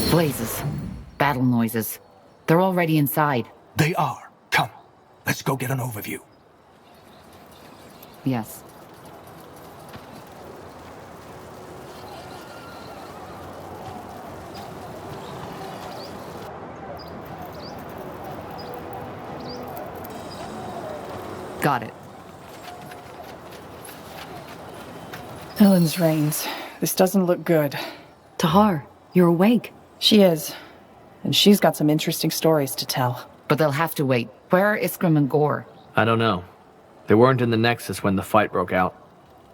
Blazes. Battle noises. They're already inside. They are. Come. Let's go get an overview. Yes. Got it. Ellen's reigns. This doesn't look good. Tahar, you're awake. She is. And she's got some interesting stories to tell. But they'll have to wait. Where are Iskram and Gore? I don't know. They weren't in the Nexus when the fight broke out.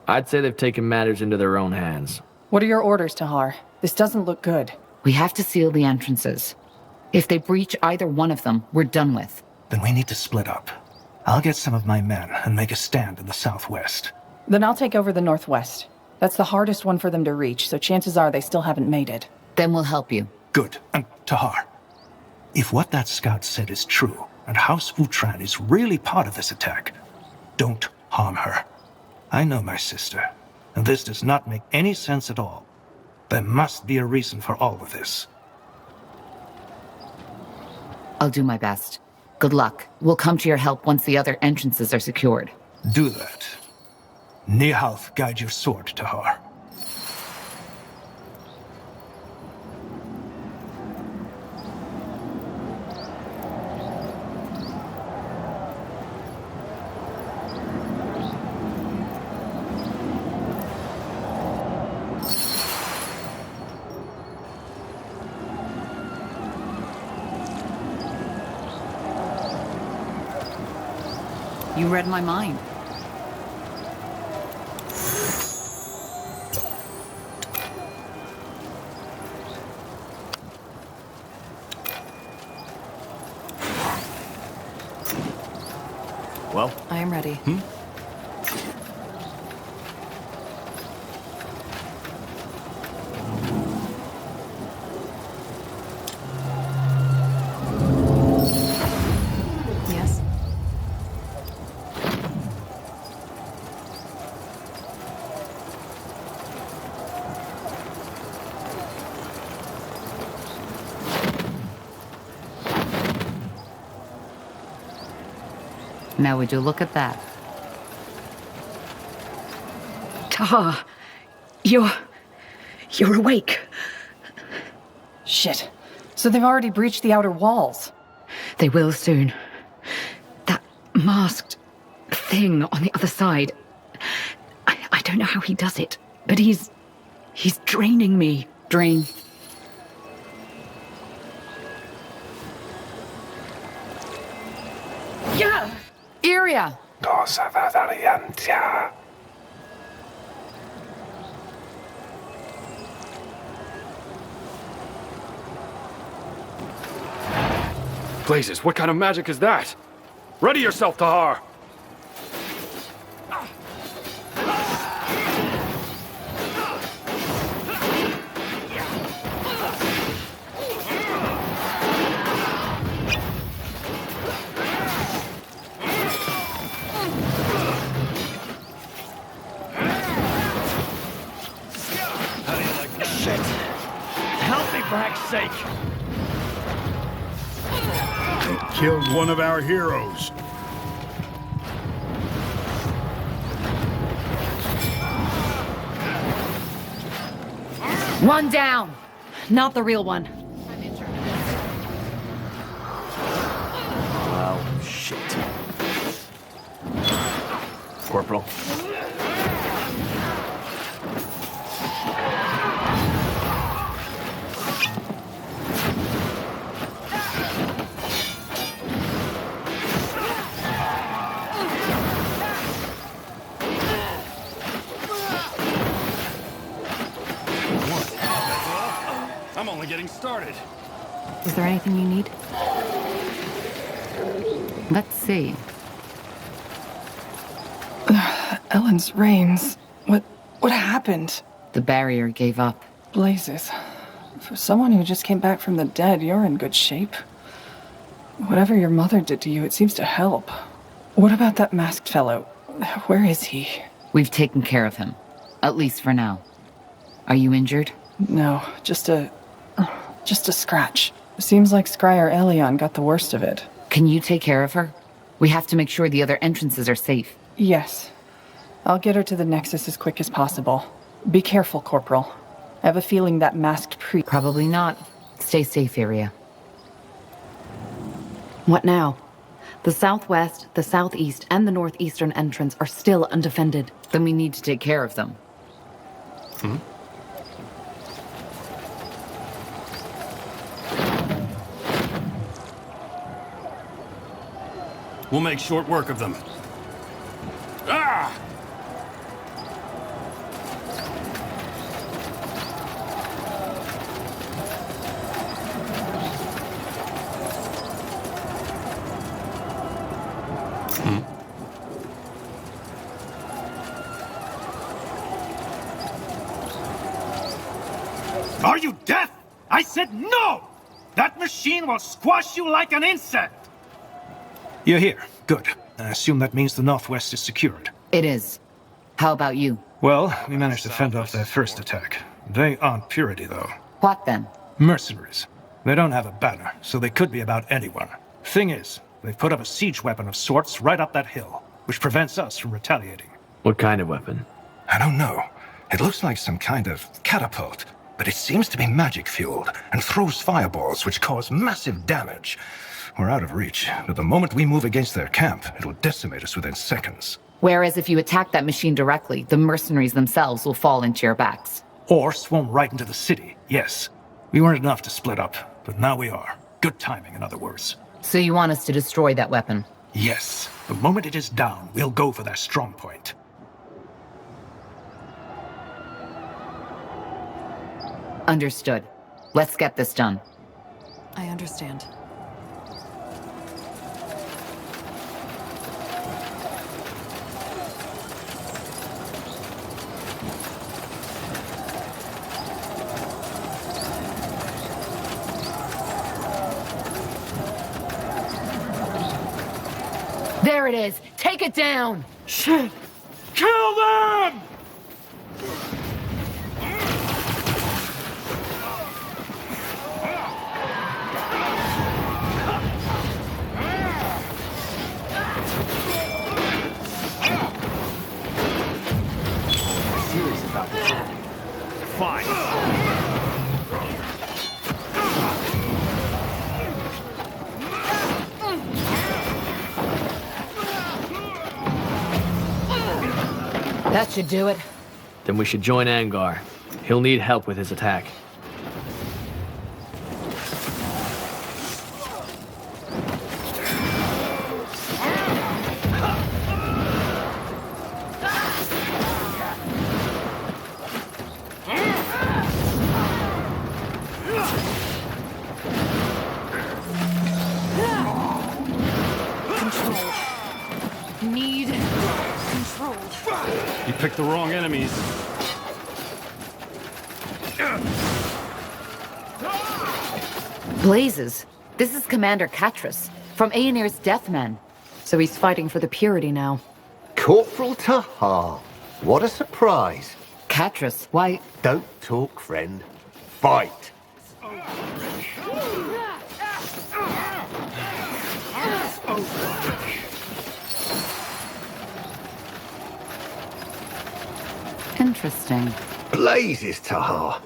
I'd say they've taken matters into their own hands. What are your orders, Tahar? This doesn't look good. We have to seal the entrances. If they breach either one of them, we're done with. Then we need to split up. I'll get some of my men and make a stand in the southwest. Then I'll take over the northwest. That's the hardest one for them to reach, so chances are they still haven't made it. Then we'll help you. Good. And Tahar, if what that scout said is true, and House Utran is really part of this attack, don't harm her. I know my sister, and this does not make any sense at all. There must be a reason for all of this. I'll do my best. Good luck. We'll come to your help once the other entrances are secured. Do that. Nihalth guide your sword, Tahar. You read my mind. Well? I am ready. Yes? Now would you look at that? Tahar, you're awake. Shit. So they've already breached the outer walls. They will soon. That masked thing on the other side. I don't know how he does it, but he's draining me. Drain. Yeah! Iria! Blazes, what kind of magic is that? Ready yourself, Tahar! Shit! Help me for heck's sake! They killed one of our heroes. One down! Not the real one. Well, shit. Corporal. I'm only getting started. Is there anything you need? Let's see. Ellen's reigns. What happened? The barrier gave up. Blazes. For someone who just came back from the dead, you're in good shape. Whatever your mother did to you, it seems to help. What about that masked fellow? Where is he? We've taken care of him. At least for now. Are you injured? No, just a Just a scratch. Seems like Scryer Elion got the worst of it. Can you take care of her? We have to make sure the other entrances are safe. Yes. I'll get her to the Nexus as quick as possible. Be careful, Corporal. I have a feeling that masked priest... Probably not. Stay safe, Area. What now? The southwest, the southeast, and the northeastern entrance are still undefended. Then we need to take care of them. We'll make short work of them. Ah! Are you deaf? I said no! That machine will squash you like an insect! You're here. Good. I assume that means the Northwest is secured. It is. How about you? Well, we managed to fend off their first attack. They aren't Purity, though. What then? Mercenaries. They don't have a banner, so they could be about anyone. Thing is, they've put up a siege weapon of sorts right up that hill, which prevents us from retaliating. What kind of weapon? I don't know. It looks like some kind of catapult, but it seems to be magic-fueled and throws fireballs which cause massive damage. We're out of reach, but the moment we move against their camp, it'll decimate us within seconds. Whereas if you attack that machine directly, the mercenaries themselves will fall into your backs. Or swarm right into the city, yes. We weren't enough to split up, but now we are. Good timing, in other words. So you want us to destroy that weapon? Yes. The moment it is down, we'll go for their strong point. Understood. Let's get this done. I understand. There it is! Take it down! Shit! Kill them! Serious about this. Fine. That should do it. Then we should join Angar. He'll need help with his attack. You picked the wrong enemies. Blazes. This is Commander Catras, from Aenir's Deathmen. So he's fighting for the Purity now. Corporal Tahar. What a surprise. Catras, why... Don't talk, friend. Fight. Interesting. Blazes, Tahar.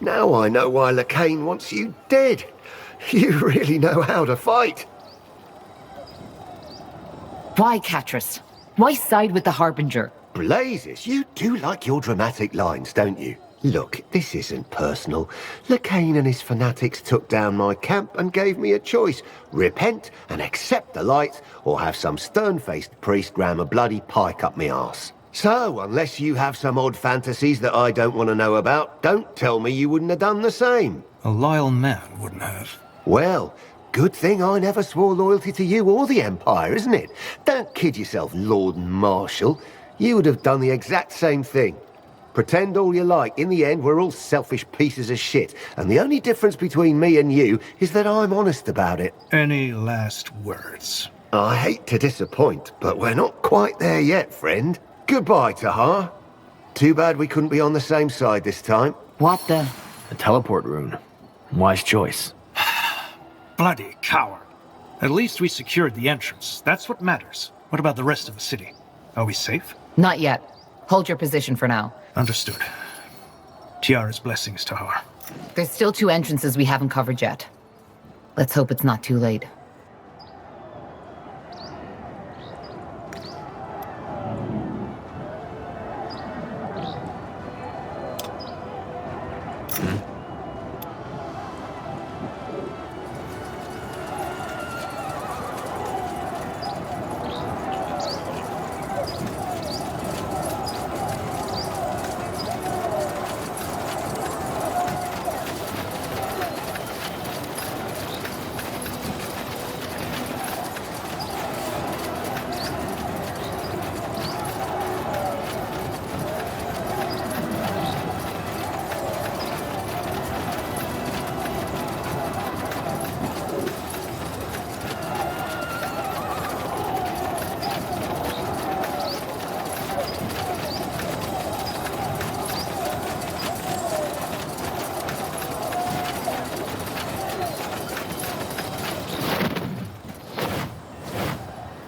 Now I know why Lacane wants you dead. You really know how to fight. Why, Catras? Why side with the Harbinger? Blazes, you do like your dramatic lines, don't you? Look, this isn't personal. Lacane and his fanatics took down my camp and gave me a choice. Repent and accept the light, or have some stern-faced priest ram a bloody pike up me arse. So, unless you have some odd fantasies that I don't want to know about, don't tell me you wouldn't have done the same. A loyal man wouldn't have. Well, good thing I never swore loyalty to you or the Empire, isn't it? Don't kid yourself, Lord and Marshal. You would have done the exact same thing. Pretend all you like. In the end, we're all selfish pieces of shit. And the only difference between me and you is that I'm honest about it. Any last words? I hate to disappoint, but we're not quite there yet, friend. Goodbye, Tahar. Too bad we couldn't be on the same side this time. What the... A teleport rune. Wise choice. Bloody coward. At least we secured the entrance. That's what matters. What about the rest of the city? Are we safe? Not yet. Hold your position for now. Understood. Tiara's blessings, Tahar. There's still 2 entrances we haven't covered yet. Let's hope it's not too late.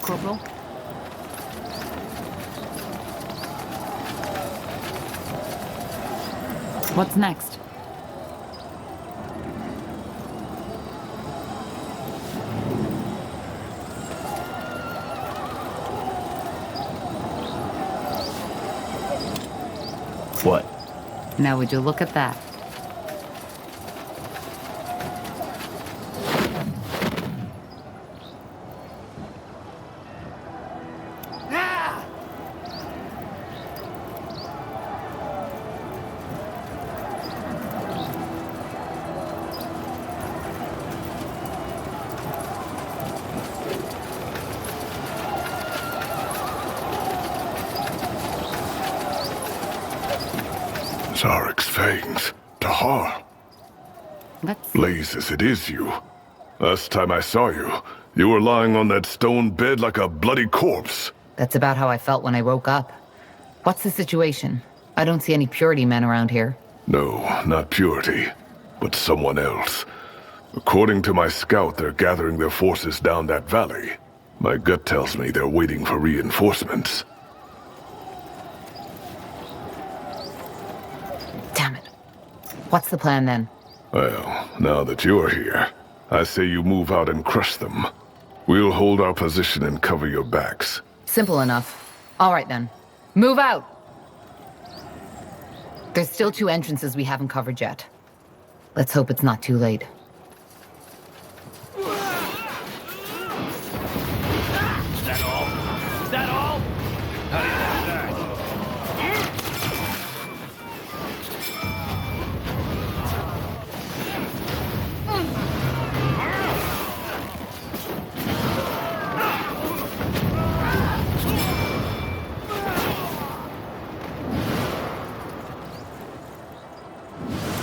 Corporal? What's next? What? Now would you look at that? Zarek's fangs. Tahar. Let's... Blazes, it is you. Last time I saw you, you were lying on that stone bed like a bloody corpse. That's about how I felt when I woke up. What's the situation? I don't see any Purity men around here. No, not Purity, but someone else. According to my scout, they're gathering their forces down that valley. My gut tells me they're waiting for reinforcements. Damn it. What's the plan then? Well, now that you're here, I say you move out and crush them. We'll hold our position and cover your backs. Simple enough. All right then. Move out! There's still 2 entrances we haven't covered yet. Let's hope it's not too late. Is that all? Is that all? How do you like that?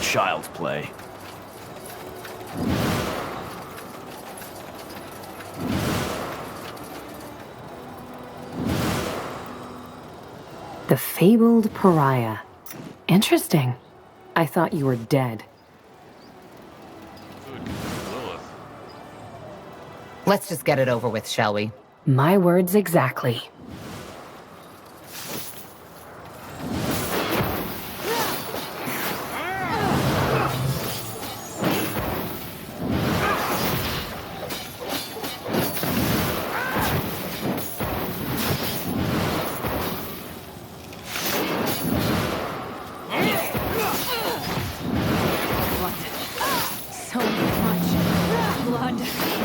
Child's play. The fabled pariah. Interesting. I thought you were dead. Let's just get it over with, shall we? My words exactly.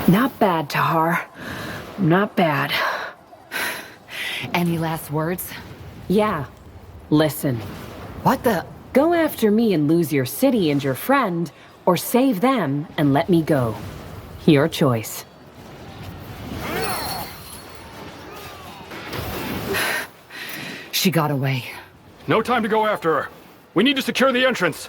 Not bad, Tahar. Not bad. Any last words? Yeah. Listen. What the... Go after me and lose your city and your friend, or save them and let me go. Your choice. She got away. No time to go after her. We need to secure the entrance.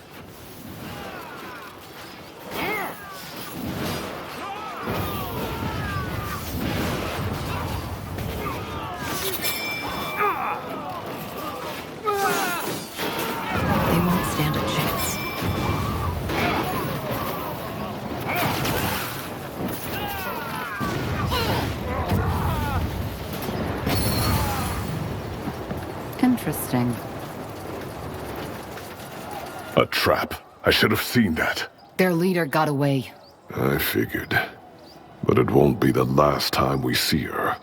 They won't stand a chance. Interesting. A trap. I should have seen that. Their leader got away. I figured. But it won't be the last time we see her.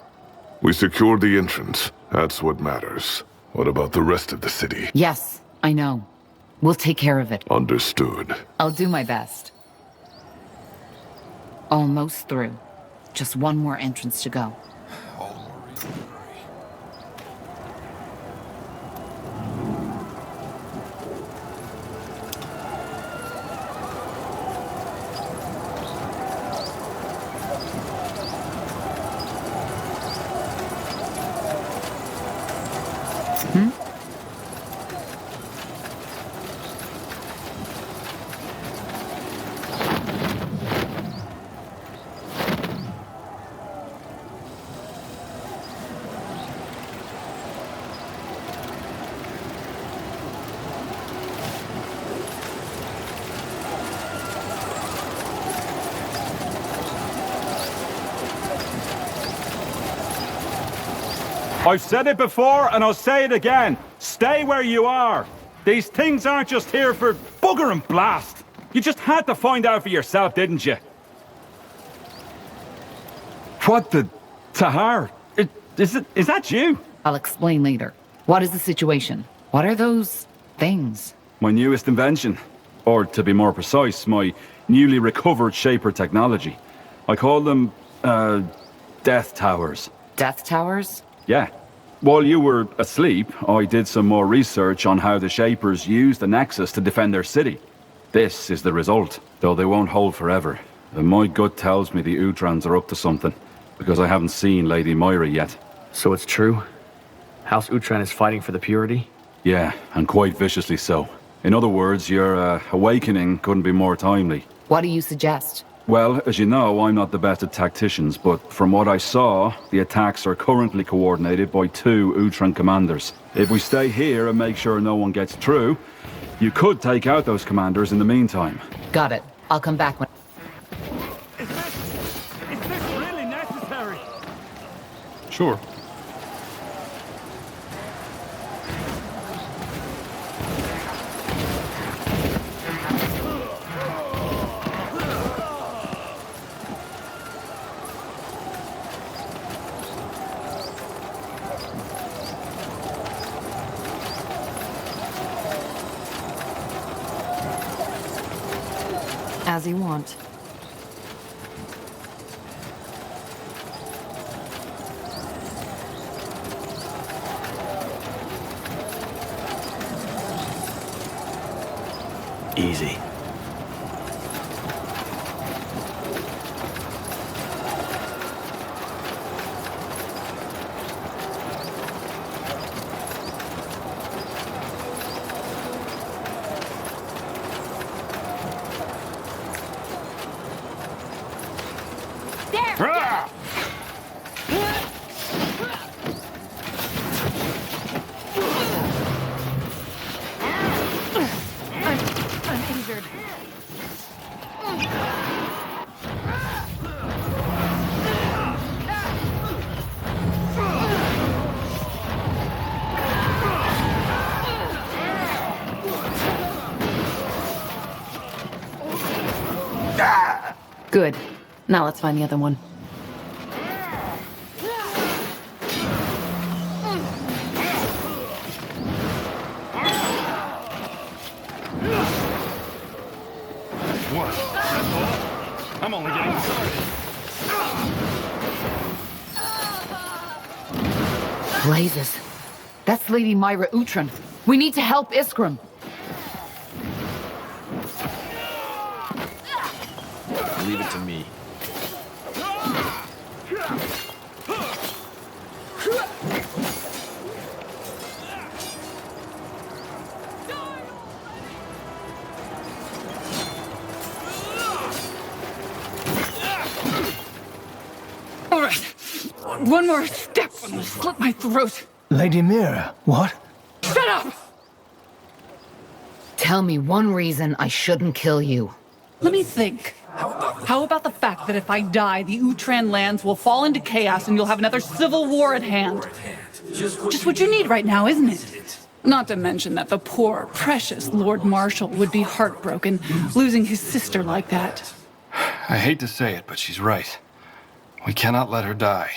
We secured the entrance. That's what matters. What about the rest of the city? Yes, I know. We'll take care of it. Understood. I'll do my best. Almost through. Just one more entrance to go. I've said it before and I'll say it again. Stay where you are. These things aren't just here for bugger and blast. You just had to find out for yourself, didn't you? What the... Tahar? Is that you? I'll explain later. What is the situation? What are those things? My newest invention. Or, to be more precise, my newly recovered Shaper technology. I call them, Death Towers. Death towers? Yeah. While you were asleep, I did some more research on how the Shapers used the Nexus to defend their city. This is the result, though they won't hold forever. And my gut tells me the Utrans are up to something, because I haven't seen Lady Moira yet. So it's true? House Utran is fighting for the purity? Yeah, and quite viciously so. In other words, your awakening couldn't be more timely. What do you suggest? Well, as you know, I'm not the best at tacticians, but from what I saw, the attacks are currently coordinated by 2 Utran commanders. If we stay here and make sure no one gets through, you could take out those commanders in the meantime. Got it. I'll come back when... Is this really necessary? Sure. As you want. Easy. I'm injured. Good. Now let's find the other one. What? That's all? I'm only getting started. Blazes. That's Lady Moira Utran. We need to help Iskram. Leave it to me. All right. One more step and I'll slit my throat. Lady Mira, what? Shut up! Tell me one reason I shouldn't kill you. Let me think. How about the fact that if I die, the Utran lands will fall into chaos and you'll have another civil war at hand? Just what you need right now, isn't it? Not to mention that the poor, precious Lord Marshal would be heartbroken, losing his sister like that. I hate to say it, but she's right. We cannot let her die.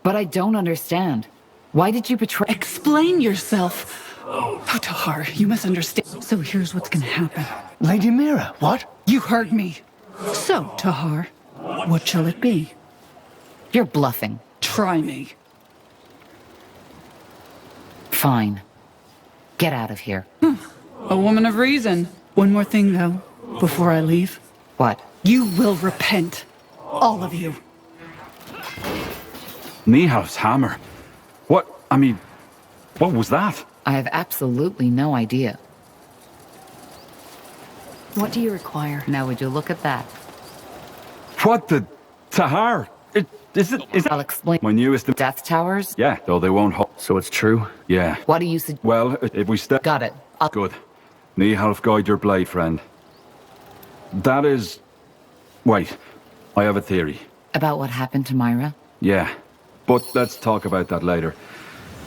But I don't understand. Why did you betray— Explain yourself. Oh, Tahar, you must understand. So here's what's gonna happen. Lady Mira, what? You heard me. So, Tahar, what shall it be? You're bluffing. Try me. Fine. Get out of here. A woman of reason. One more thing, though, before I leave. What? You will repent. All of you. Nihal's hammer. What was that? I have absolutely no idea. What do you require? Now would you look at that? What the... Tahar? I'll explain. My newest... Death towers? Yeah, though they won't hold. So it's true? Yeah. What do you suggest? Well, if we step... Got it. Good. Nihalf, guide your blade, friend. That is... Wait. I have a theory. About what happened to Myra? Yeah. But let's talk about that later.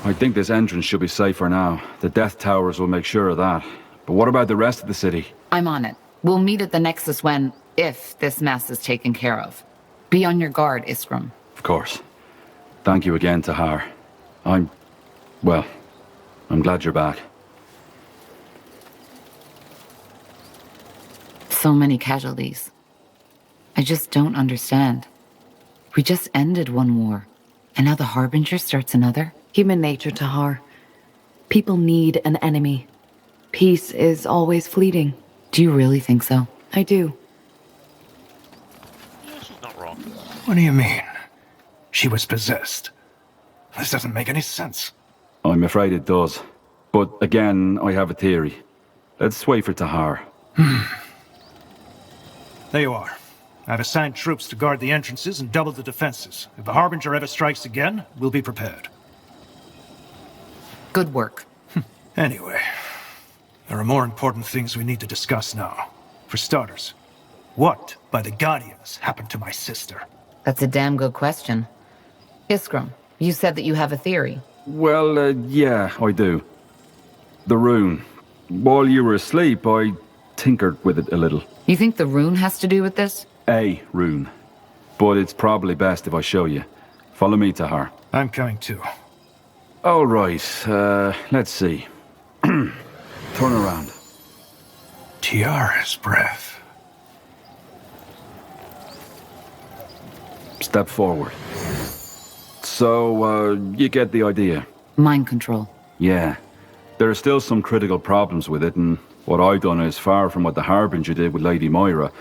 I think this entrance should be safe for now. The Death Towers will make sure of that. But what about the rest of the city? I'm on it. We'll meet at the Nexus when, if this mess is taken care of. Be on your guard, Iskram. Of course. Thank you again, Tahar. I'm glad you're back. So many casualties. I just don't understand. We just ended one war, and now the Harbinger starts another? Human nature, Tahar. People need an enemy. Peace is always fleeting. Do you really think so? I do. She's not wrong. What do you mean? She was possessed. This doesn't make any sense. I'm afraid it does. But again, I have a theory. Let's wait for Tahar. There you are. I've assigned troops to guard the entrances and double the defenses. If the Harbinger ever strikes again, we'll be prepared. Good work. Anyway, there are more important things we need to discuss now. For starters, what, by the Guardians, happened to my sister? That's a damn good question. Iskram, you said that you have a theory. Well, yeah, I do. The rune. While you were asleep, I tinkered with it a little. You think the rune has to do with this? A rune. But it's probably best if I show you. Follow me, Tahar. I'm coming too. All right, let's see. Turn around. Tiara's breath. Step forward. So, you get the idea. Mind control. Yeah. There are still some critical problems with it, and what I've done is far from what the Harbinger did with Lady Moira.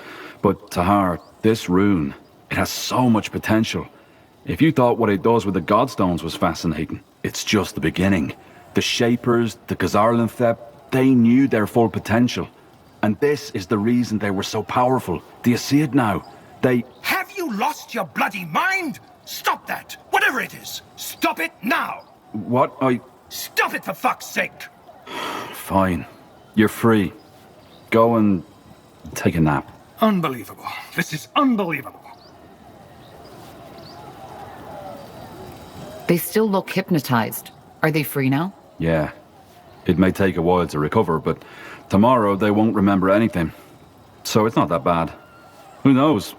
But, Tahar, this rune, it has so much potential. If you thought what it does with the Godstones was fascinating, it's just the beginning. The Shapers, the Khazarlanthep, they knew their full potential. And this is the reason they were so powerful. Do you see it now? They... Have you lost your bloody mind? Stop that! Whatever it is! Stop it now! What? Stop it for fuck's sake! Fine. You're free. Go and take a nap. Unbelievable. This is unbelievable. They still look hypnotized. Are they free now? Yeah. It may take a while to recover, but tomorrow they won't remember anything. So it's not that bad. Who knows?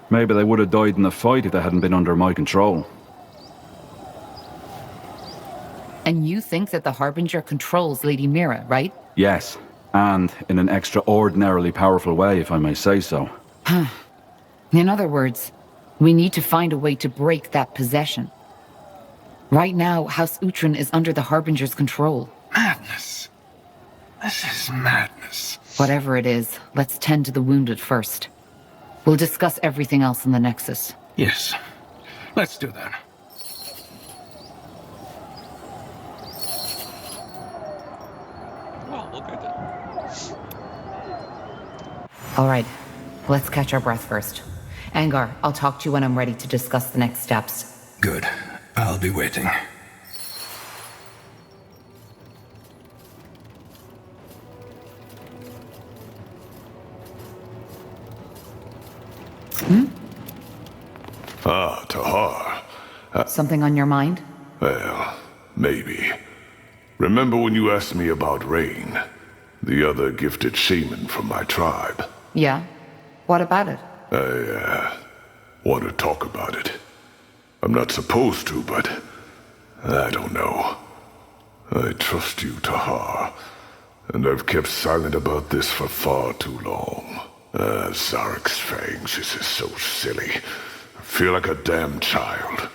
Maybe they would have died in the fight if they hadn't been under my control. And you think that the Harbinger controls Lady Mira, right? Yes. And in an extraordinarily powerful way, if I may say so. In other words, we need to find a way to break that possession. Right now, House Uhtred is under the Harbinger's control. Madness. This is madness. Whatever it is, let's tend to the wounded first. We'll discuss everything else in the Nexus. Yes. Let's do that. Well, look at that. All right, let's catch our breath first. Angar, I'll talk to you when I'm ready to discuss the next steps. Good. I'll be waiting. Ah, Tahar. Something on your mind? Well, maybe. Remember when you asked me about Rain, the other gifted shaman from my tribe? Yeah? What about it? I want to talk about it. I'm not supposed to, but I don't know. I trust you, Tahar, and I've kept silent about this for far too long. Zarek's fangs, this is so silly. I feel like a damn child.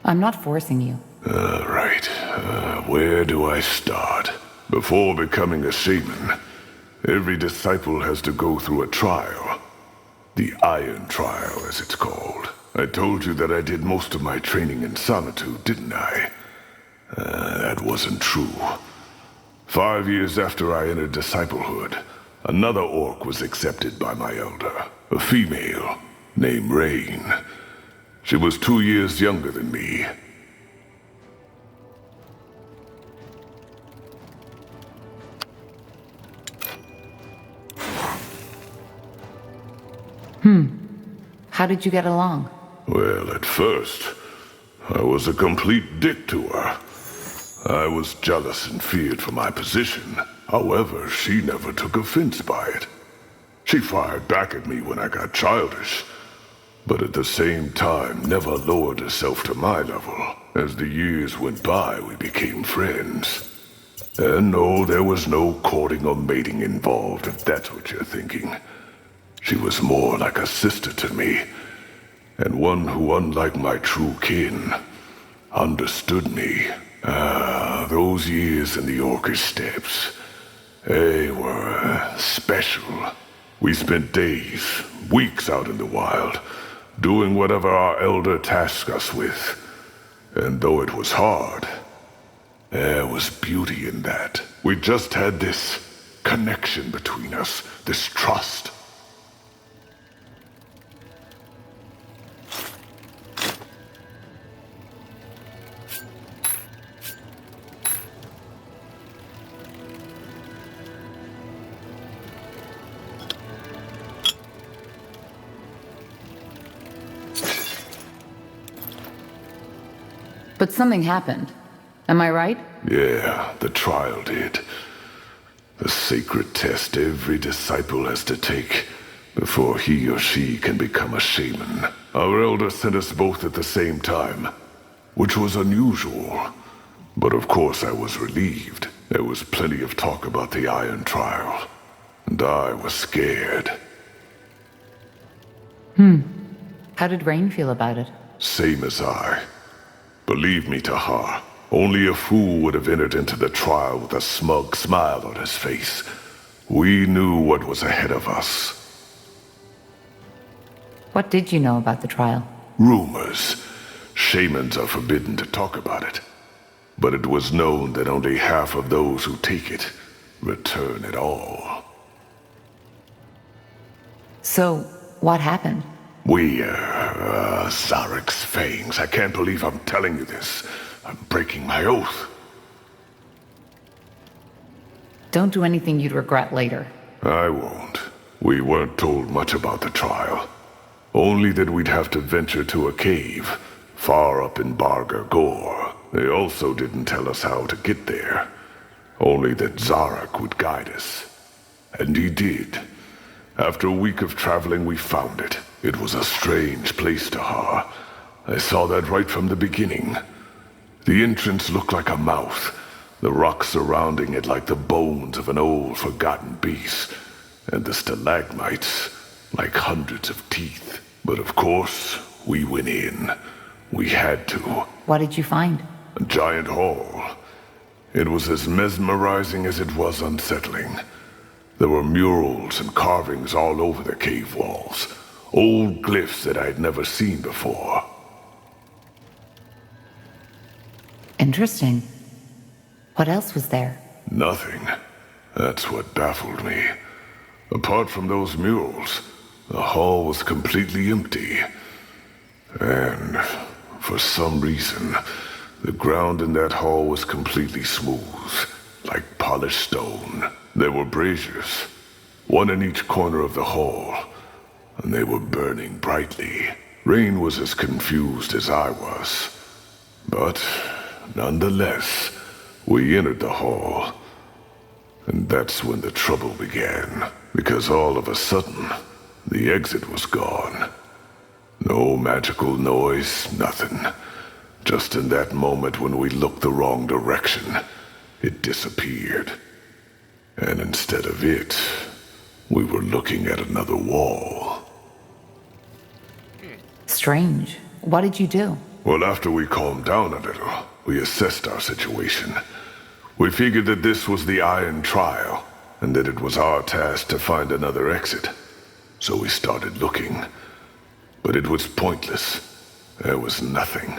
I'm not forcing you. Right. Where do I start? Before becoming a shaman, every disciple has to go through a trial. The Iron Trial, as it's called. I told you that I did most of my training in solitude, didn't I? That wasn't true. 5 years after I entered disciplehood, another orc was accepted by my elder. A female, named Rain. She was 2 years younger than me. How did you get along? Well, at first, I was a complete dick to her. I was jealous and feared for my position. However, she never took offense by it. She fired back at me when I got childish, but at the same time never lowered herself to my level. As the years went by, we became friends. And no, there was no courting or mating involved, if that's what you're thinking. She was more like a sister to me, and one who, unlike my true kin, understood me. Those years in the Orcish steppes, they were special. We spent days, weeks out in the wild, doing whatever our elder tasked us with. And though it was hard, there was beauty in that. We just had this connection between us, this trust. But something happened. Am I right? Yeah, the trial did. The sacred test every disciple has to take before he or she can become a shaman. Our elder sent us both at the same time, which was unusual. But of course I was relieved. There was plenty of talk about the Iron Trial, and I was scared. How did Rain feel about it? Same as I. Believe me, Tahar, only a fool would have entered into the trial with a smug smile on his face. We knew what was ahead of us. What did you know about the trial? Rumors. Shamans are forbidden to talk about it. But it was known that only half of those who take it return at all. So, what happened? Zarek's fangs. I can't believe I'm telling you this. I'm breaking my oath. Don't do anything you'd regret later. I won't. We weren't told much about the trial. Only that we'd have to venture to a cave, far up in Bargar Gore. They also didn't tell us how to get there. Only that Zarek would guide us. And he did. After a week of traveling, we found it. It was a strange place, Tahar. I saw that right from the beginning. The entrance looked like a mouth, the rocks surrounding it like the bones of an old, forgotten beast, and the stalagmites like hundreds of teeth. But of course, we went in. We had to. What did you find? A giant hall. It was as mesmerizing as it was unsettling. There were murals and carvings all over the cave walls. Old glyphs that I'd never seen before. Interesting. What else was there? Nothing. That's what baffled me. Apart from those murals, the hall was completely empty. And for some reason, the ground in that hall was completely smooth, like polished stone. There were braziers, one in each corner of the hall, and they were burning brightly. Rain was as confused as I was. But nonetheless, we entered the hall. And that's when the trouble began. Because all of a sudden, the exit was gone. No magical noise, nothing. Just in that moment when we looked the wrong direction, it disappeared. And instead of it, we were looking at another wall. Strange. What did you do? Well, after we calmed down a little, we assessed our situation. We figured that this was the Iron Trial, and that it was our task to find another exit. So we started looking. But it was pointless. There was nothing.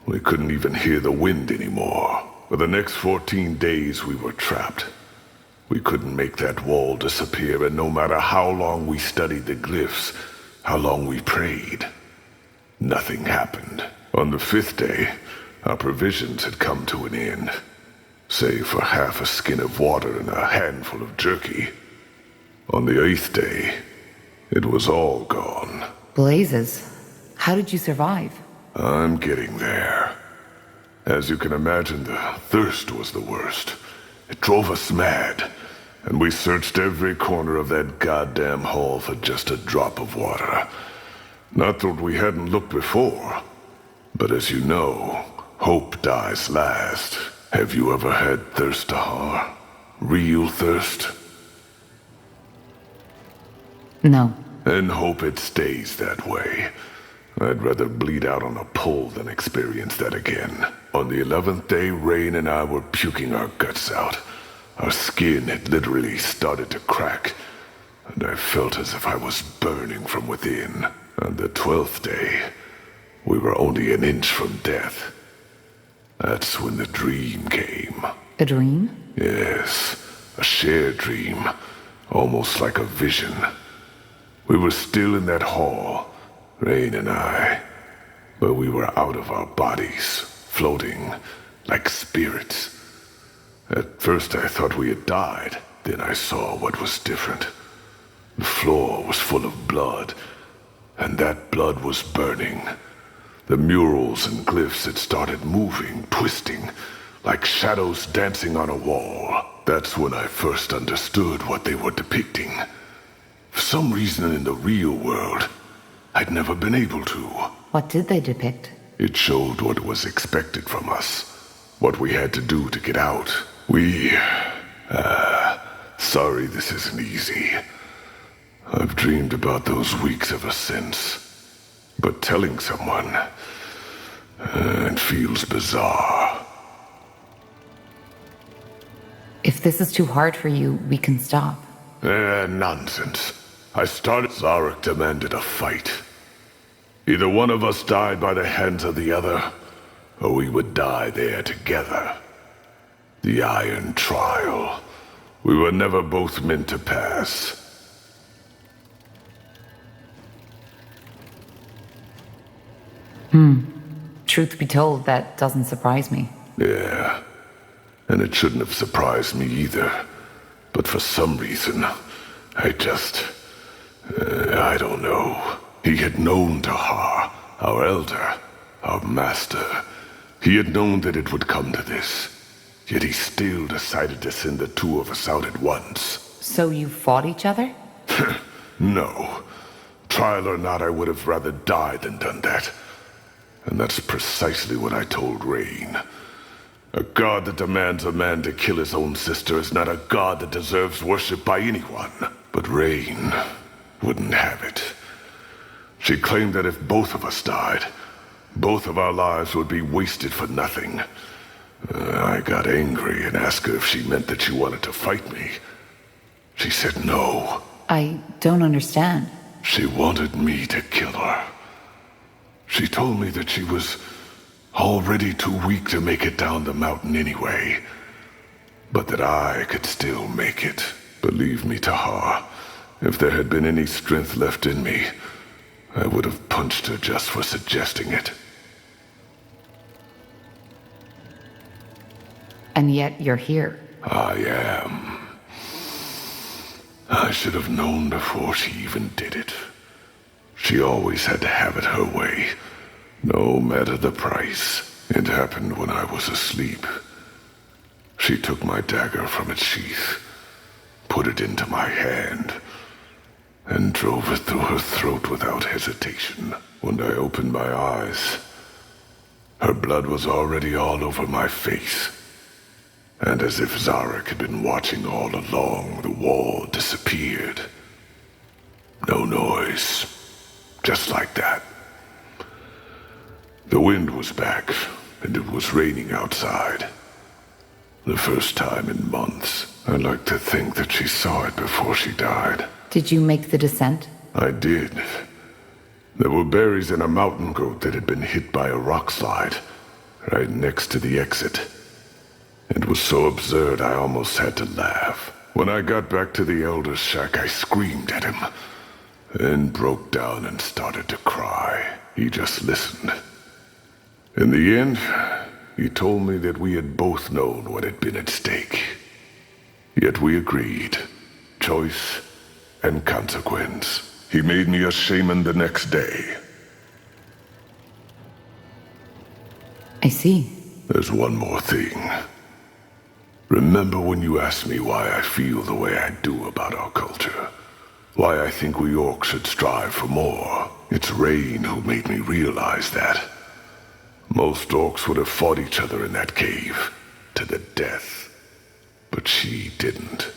We couldn't even hear the wind anymore. For the next 14 days, we were trapped. We couldn't make that wall disappear, and no matter how long we studied the glyphs, how long we prayed, nothing happened. On the 5th day, our provisions had come to an end. Save for half a skin of water and a handful of jerky. On the 8th day, it was all gone. Blazes. How did you survive? I'm getting there. As you can imagine, the thirst was the worst. It drove us mad, and we searched every corner of that goddamn hall for just a drop of water. Not that we hadn't looked before, but as you know, hope dies last. Have you ever had thirst, Tahar? Real thirst? No. And hope it stays that way. I'd rather bleed out on a pole than experience that again. On the 11th day, Rain and I were puking our guts out. Our skin had literally started to crack, and I felt as if I was burning from within. On the 12th day, we were only an inch from death. That's when the dream came. A dream? Yes, a shared dream, almost like a vision. We were still in that hall, Rain and I, but we were out of our bodies, floating like spirits. At first I thought we had died, then I saw what was different. The floor was full of blood, and that blood was burning. The murals and glyphs had started moving, twisting, like shadows dancing on a wall. That's when I first understood what they were depicting. For some reason in the real world, I'd never been able to. What did they depict? It showed what was expected from us, what we had to do to get out. Sorry this isn't easy. I've dreamed about those weeks ever since. But telling someone, it feels bizarre. If this is too hard for you, we can stop. Nonsense. Zarek demanded a fight. Either one of us died by the hands of the other, or we would die there together. The Iron Trial. We were never both meant to pass. Truth be told, that doesn't surprise me. Yeah. And it shouldn't have surprised me either. But for some reason, I don't know. He had known Tahar, our elder, our master. He had known that it would come to this. Yet he still decided to send the two of us out at once. So you fought each other? No. Trial or not, I would have rather died than done that. And that's precisely what I told Rain. A god that demands a man to kill his own sister is not a god that deserves worship by anyone. But Rain wouldn't have it. She claimed that if both of us died, both of our lives would be wasted for nothing. I got angry and asked her if she meant that she wanted to fight me. She said no. I don't understand. She wanted me to kill her. She told me that she was already too weak to make it down the mountain anyway, but that I could still make it. Believe me, Tahar, if there had been any strength left in me, I would have punched her just for suggesting it. And yet you're here. I am. I should have known before she even did it. She always had to have it her way, no matter the price. It happened when I was asleep. She took my dagger from its sheath, put it into my hand, and drove it through her throat without hesitation. When I opened my eyes, her blood was already all over my face. And as if Zarek had been watching all along, the wall disappeared. No noise. Just like that. The wind was back, and it was raining outside. The first time in months. I like to think that she saw it before she died. Did you make the descent? I did. There were berries in a mountain goat that had been hit by a rock slide, right next to the exit. It was so absurd I almost had to laugh. When I got back to the Elder's shack, I screamed at him, then broke down and started to cry. He just listened. In the end, he told me that we had both known what had been at stake. Yet we agreed. Choice and consequence. He made me a shaman the next day. I see. There's one more thing. Remember when you asked me why I feel the way I do about our culture? Why I think we orcs should strive for more? It's Rain who made me realize that. Most orcs would have fought each other in that cave, to the death. But she didn't.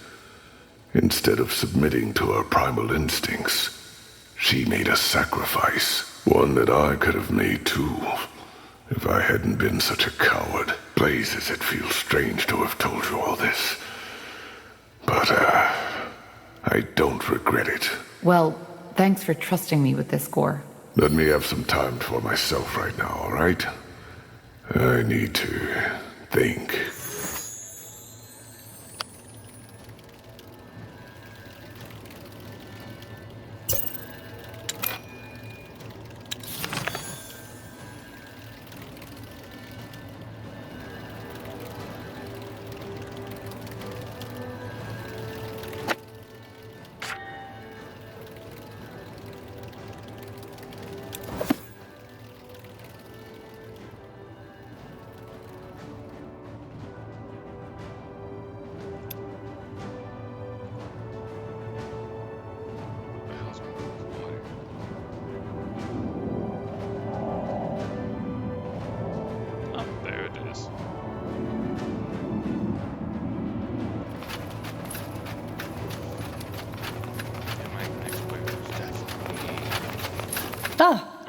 Instead of submitting to her primal instincts, she made a sacrifice. One that I could have made too, if I hadn't been such a coward. Blazes, it feels strange to have told you all this. But, I don't regret it. Well, thanks for trusting me with this, Gore. Let me have some time for myself right now, all right? I need to think.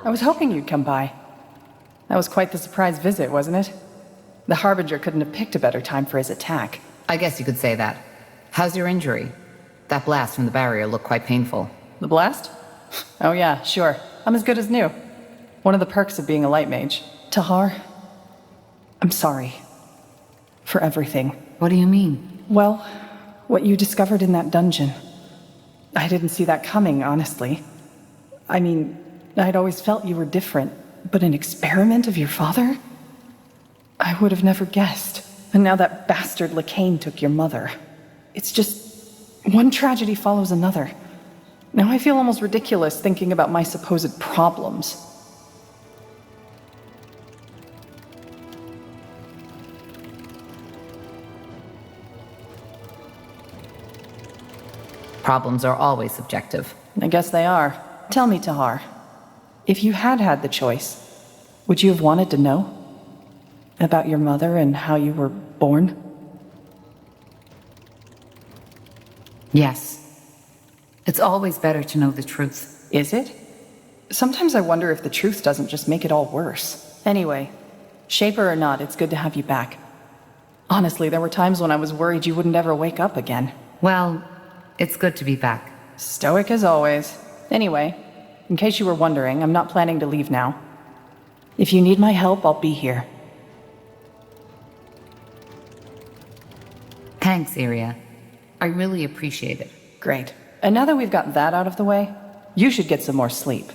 I was hoping you'd come by. That was quite the surprise visit, wasn't it? The Harbinger couldn't have picked a better time for his attack. I guess you could say that. How's your injury? That blast from the barrier looked quite painful. The blast? Oh yeah, sure. I'm as good as new. One of the perks of being a light mage. Tahar, I'm sorry. For everything. What do you mean? Well, what you discovered in that dungeon. I didn't see that coming, honestly. I mean, I'd always felt you were different, but an experiment of your father? I would have never guessed. And now that bastard Lacane took your mother. It's just... one tragedy follows another. Now I feel almost ridiculous thinking about my supposed problems. Problems are always subjective. I guess they are. Tell me, Tahar. If you had had the choice, would you have wanted to know? About your mother and how you were born? Yes. It's always better to know the truth. Is it? Sometimes I wonder if the truth doesn't just make it all worse. Anyway, Shaper or not, it's good to have you back. Honestly, there were times when I was worried you wouldn't ever wake up again. Well, it's good to be back. Stoic as always. Anyway, in case you were wondering, I'm not planning to leave now. If you need my help, I'll be here. Thanks, Iria. I really appreciate it. Great. And now that we've got that out of the way, you should get some more sleep.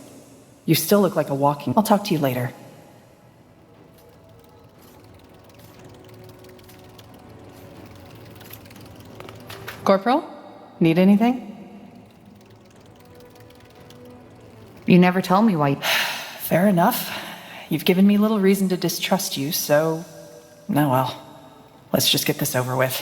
You still look like a walking... I'll talk to you later. Corporal? Need anything? You never told me why... Fair enough. You've given me little reason to distrust you, so... Oh well. Let's just get this over with.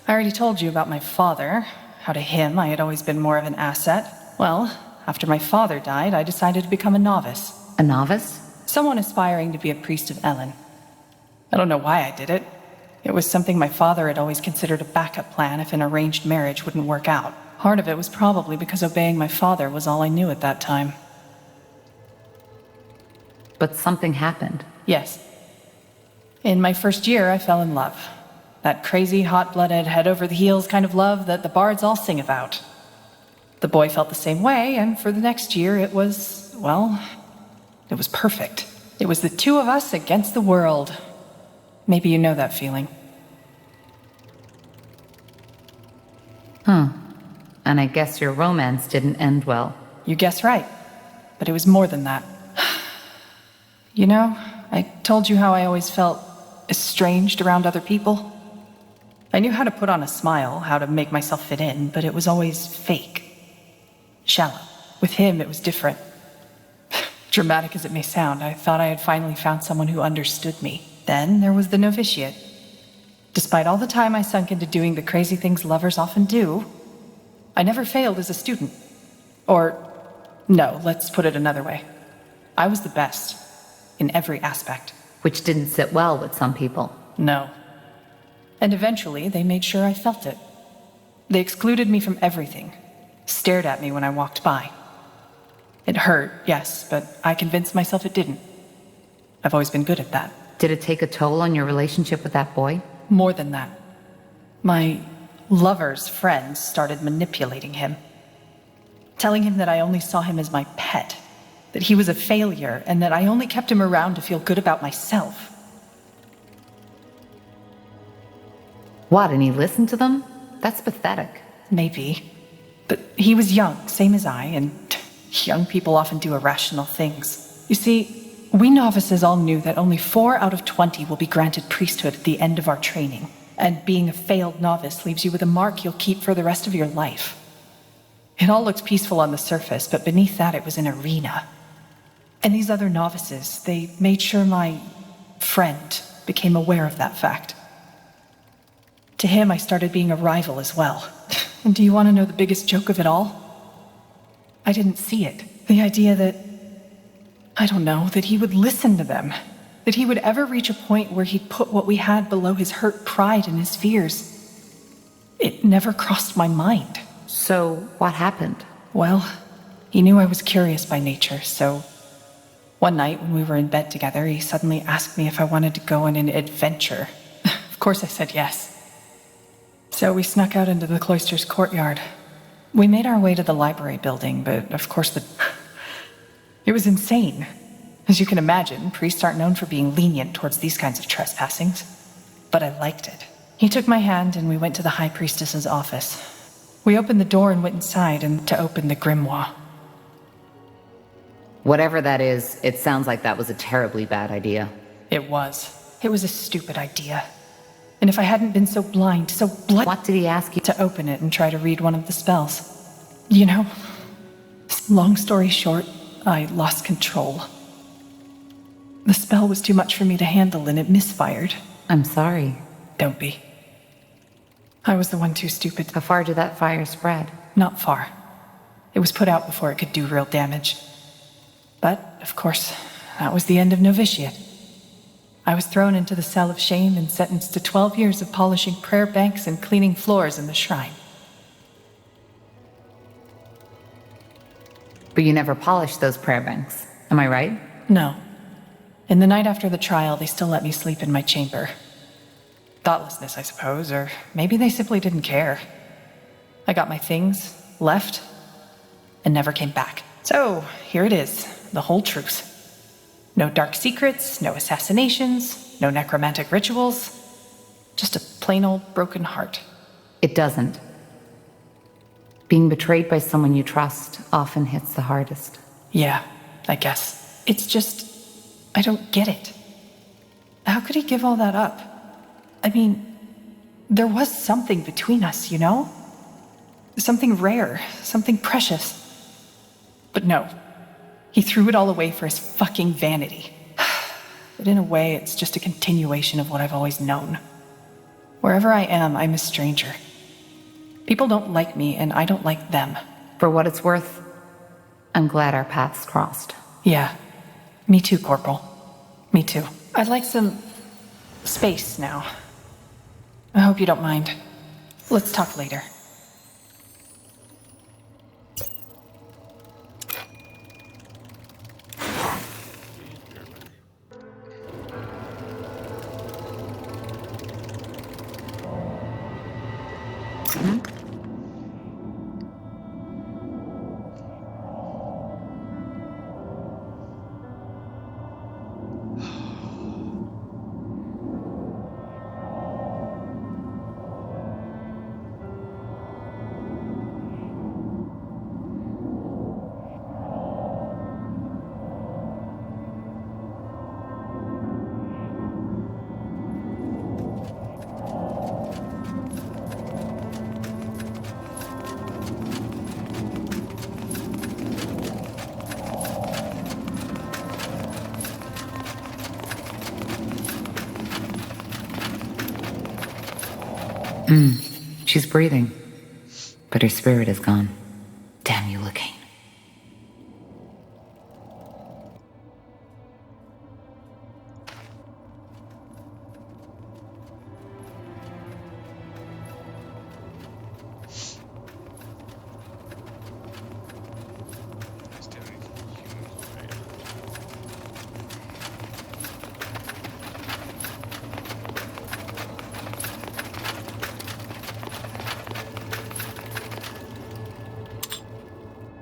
I already told you about my father, how to him I had always been more of an asset. Well, after my father died, I decided to become a novice. A novice? Someone aspiring to be a priest of Ellen. I don't know why I did it. It was something my father had always considered a backup plan if an arranged marriage wouldn't work out. Part of it was probably because obeying my father was all I knew at that time. But something happened. Yes. In my first year, I fell in love. That crazy, hot-blooded, head-over-the-heels kind of love that the bards all sing about. The boy felt the same way, and for the next year it was, well, it was perfect. It was the two of us against the world. Maybe you know that feeling. And I guess your romance didn't end well. You guess right. But it was more than that. You know, I told you how I always felt estranged around other people. I knew how to put on a smile, how to make myself fit in, but it was always fake. Shallow. With him, it was different. Dramatic as it may sound, I thought I had finally found someone who understood me. Then there was the novitiate. Despite all the time I sunk into doing the crazy things lovers often do, I never failed as a student. Or, no, let's put it another way. I was the best, in every aspect. Which didn't sit well with some people. No. And eventually, they made sure I felt it. They excluded me from everything, stared at me when I walked by. It hurt, yes, but I convinced myself it didn't. I've always been good at that. Did it take a toll on your relationship with that boy? More than that. My lover's friends started manipulating him. Telling him that I only saw him as my pet, that he was a failure, and that I only kept him around to feel good about myself. What, and he listened to them? That's pathetic. Maybe. But he was young, same as I, and young people often do irrational things. You see, we novices all knew that only 4 out of 20 will be granted priesthood at the end of our training, and being a failed novice leaves you with a mark you'll keep for the rest of your life. It all looked peaceful on the surface, but beneath that it was an arena. And these other novices, they made sure my friend became aware of that fact. To him, I started being a rival as well. And do you want to know the biggest joke of it all? I didn't see it. The idea that, I don't know, that he would listen to them. That he would ever reach a point where he'd put what we had below his hurt pride and his fears. It never crossed my mind. So, what happened? Well, he knew I was curious by nature, so one night when we were in bed together, he suddenly asked me if I wanted to go on an adventure. Of course I said yes. So we snuck out into the cloister's courtyard. We made our way to the library building, but of course it was insane. As you can imagine, priests aren't known for being lenient towards these kinds of trespassings. But I liked it. He took my hand and we went to the High Priestess's office. We opened the door and went inside and to open the grimoire. Whatever that is, it sounds like that was a terribly bad idea. It was. It was a stupid idea. And if I hadn't been so blind, so blood... What did he ask you? To open it and try to read one of the spells. You know, long story short, I lost control. The spell was too much for me to handle and it misfired. I'm sorry. Don't be. I was the one too stupid. How far did that fire spread? Not far. It was put out before it could do real damage. But, of course, that was the end of novitiate. I was thrown into the cell of shame and sentenced to 12 years of polishing prayer banks and cleaning floors in the shrine. But you never polished those prayer banks, am I right? No. In the night after the trial, they still let me sleep in my chamber. Thoughtlessness, I suppose, or maybe they simply didn't care. I got my things, left, and never came back. So, here it is, the whole truth. No dark secrets, no assassinations, no necromantic rituals. Just a plain old broken heart. It doesn't. Being betrayed by someone you trust often hits the hardest. Yeah, I guess. It's just, I don't get it. How could he give all that up? I mean, there was something between us, you know? Something rare, something precious. But no, he threw it all away for his fucking vanity. but in a way, it's just a continuation of what I've always known. Wherever I am, I'm a stranger. People don't like me, and I don't like them. For what it's worth, I'm glad our paths crossed. Yeah. Me too, Corporal. Me too. I'd like some space now. I hope you don't mind. Let's talk later. She's breathing, but her spirit is gone. Damn you, Lacane.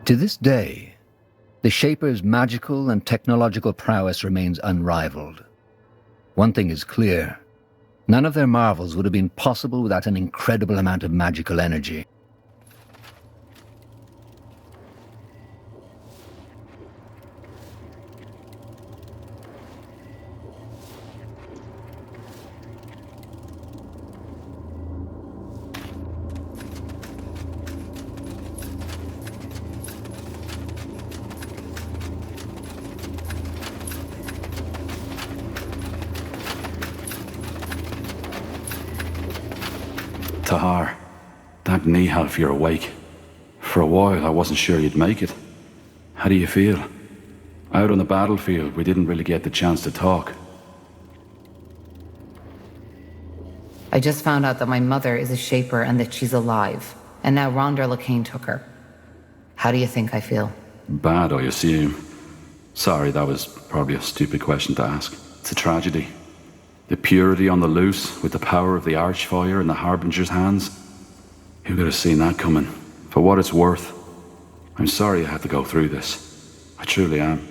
To this day, the Shaper's magical and technological prowess remains unrivaled. One thing is clear: none of their marvels would have been possible without an incredible amount of magical energy. Tahar, thank Nihal you're awake. For a while, I wasn't sure you'd make it. How do you feel? Out on the battlefield, we didn't really get the chance to talk. I just found out that my mother is a Shaper and that she's alive. And now Rhonda Lacane took her. How do you think I feel? Bad, I assume. Sorry, that was probably a stupid question to ask. It's a tragedy. The purity on the loose, with the power of the Archfire in the Harbinger's hands. Who could have seen that coming? For what it's worth, I'm sorry I had to go through this. I truly am.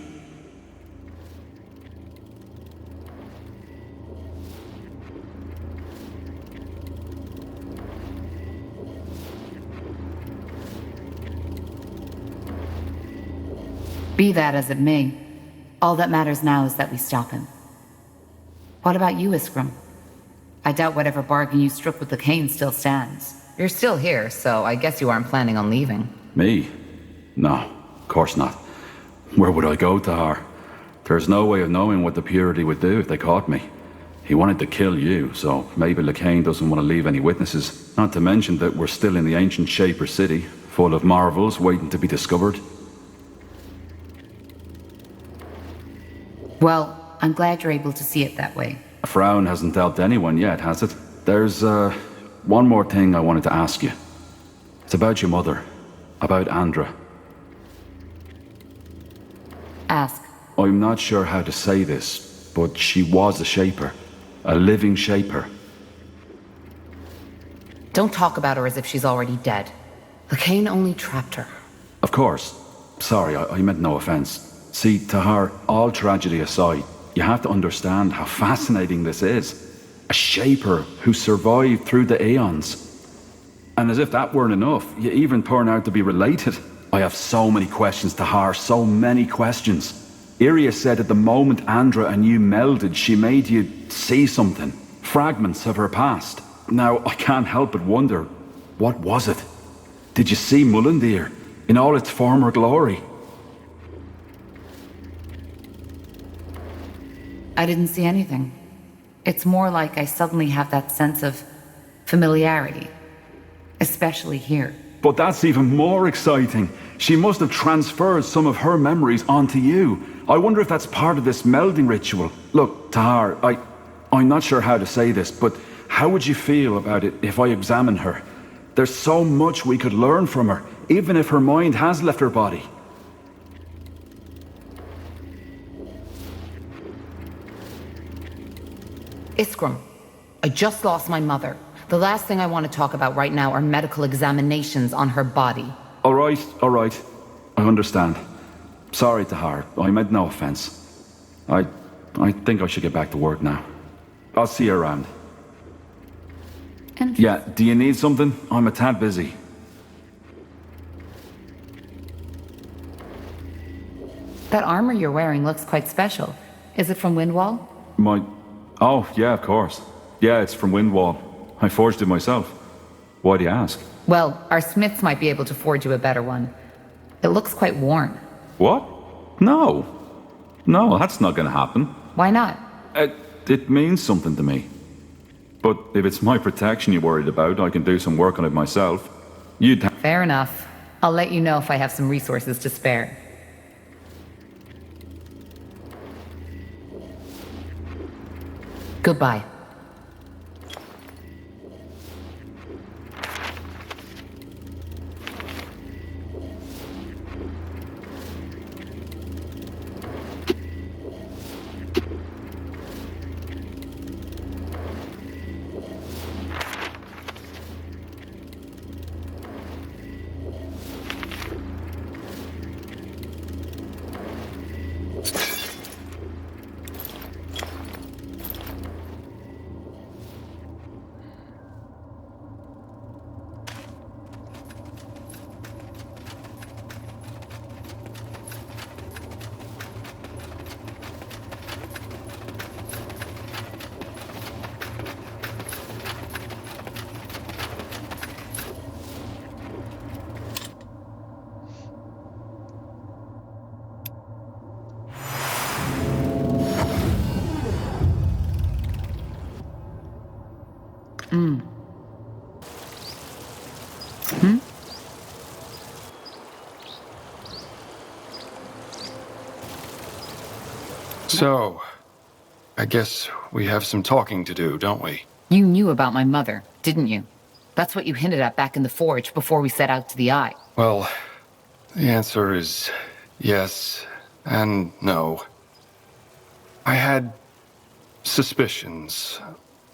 Be that as it may, all that matters now is that we stop him. What about you, Iskram? I doubt whatever bargain you struck with Lacane still stands. You're still here, so I guess you aren't planning on leaving. Me? No, of course not. Where would I go, Tahar? There's no way of knowing what the Purity would do if they caught me. He wanted to kill you, so maybe Lacane doesn't want to leave any witnesses. Not to mention that we're still in the ancient Shaper city, full of marvels waiting to be discovered. Well, I'm glad you're able to see it that way. A frown hasn't dealt anyone yet, has it? There's, one more thing I wanted to ask you. It's about your mother. About Andra. Ask. I'm not sure how to say this, but she was a Shaper. A living Shaper. Don't talk about her as if she's already dead. Lacane only trapped her. Of course. Sorry, I meant no offense. See, Tahar, all tragedy aside, you have to understand how fascinating this is. A Shaper who survived through the Aeons. And as if that weren't enough, you even turn out to be related. I have so many questions, Tahar, so many questions. Iria said at the moment Andra and you melded, she made you see something. Fragments of her past. Now, I can't help but wonder, what was it? Did you see Mullendir in all its former glory? I didn't see anything. It's more like I suddenly have that sense of familiarity, especially here. But that's even more exciting. She must have transferred some of her memories onto you. I wonder if that's part of this melding ritual. Look, Tahar, I'm not sure how to say this, but how would you feel about it if I examined her? There's so much we could learn from her, even if her mind has left her body. Iskram, I just lost my mother. The last thing I want to talk about right now are medical examinations on her body. All right. I understand. Sorry, Tahar. I meant no offense. I think I should get back to work now. I'll see you around. Yeah, do you need something? I'm a tad busy. That armor you're wearing looks quite special. Is it from Windwall? Oh, yeah, of course. Yeah, it's from Windwall. I forged it myself. Why do you ask? Well, our smiths might be able to forge you a better one. It looks quite worn. What? No, that's not gonna happen. Why not? It means something to me. But if it's my protection you're worried about, I can do some work on it myself. Fair enough. I'll let you know if I have some resources to spare. Goodbye. So, I guess we have some talking to do, don't we? You knew about my mother, didn't you? That's what you hinted at back in the forge before we set out to the Eye. Well, the answer is yes and no. I had suspicions,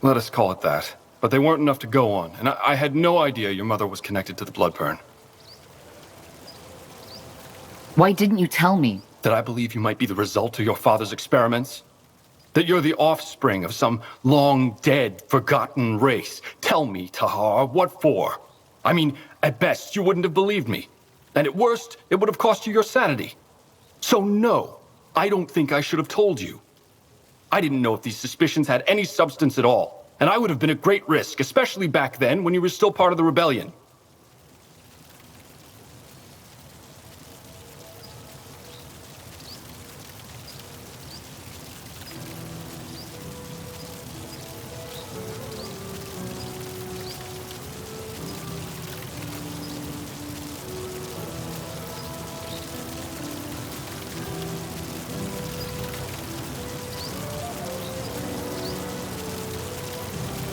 let us call it that, but they weren't enough to go on, and I had no idea your mother was connected to the Bloodburn. Why didn't you tell me? That I believe you might be the result of your father's experiments? That you're the offspring of some long-dead, forgotten race? Tell me, Tahar, what for? I mean, at best, you wouldn't have believed me. And at worst, it would have cost you your sanity. So no, I don't think I should have told you. I didn't know if these suspicions had any substance at all. And I would have been at great risk, especially back then when you were still part of the rebellion.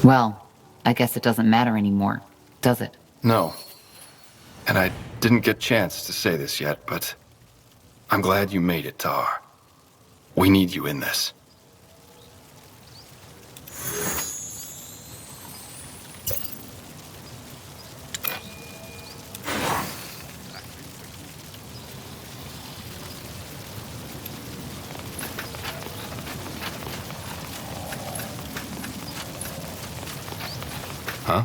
Well, I guess it doesn't matter anymore, does it? No. And I didn't get a chance to say this yet, but I'm glad you made it, Tahar. We need you in this. Huh?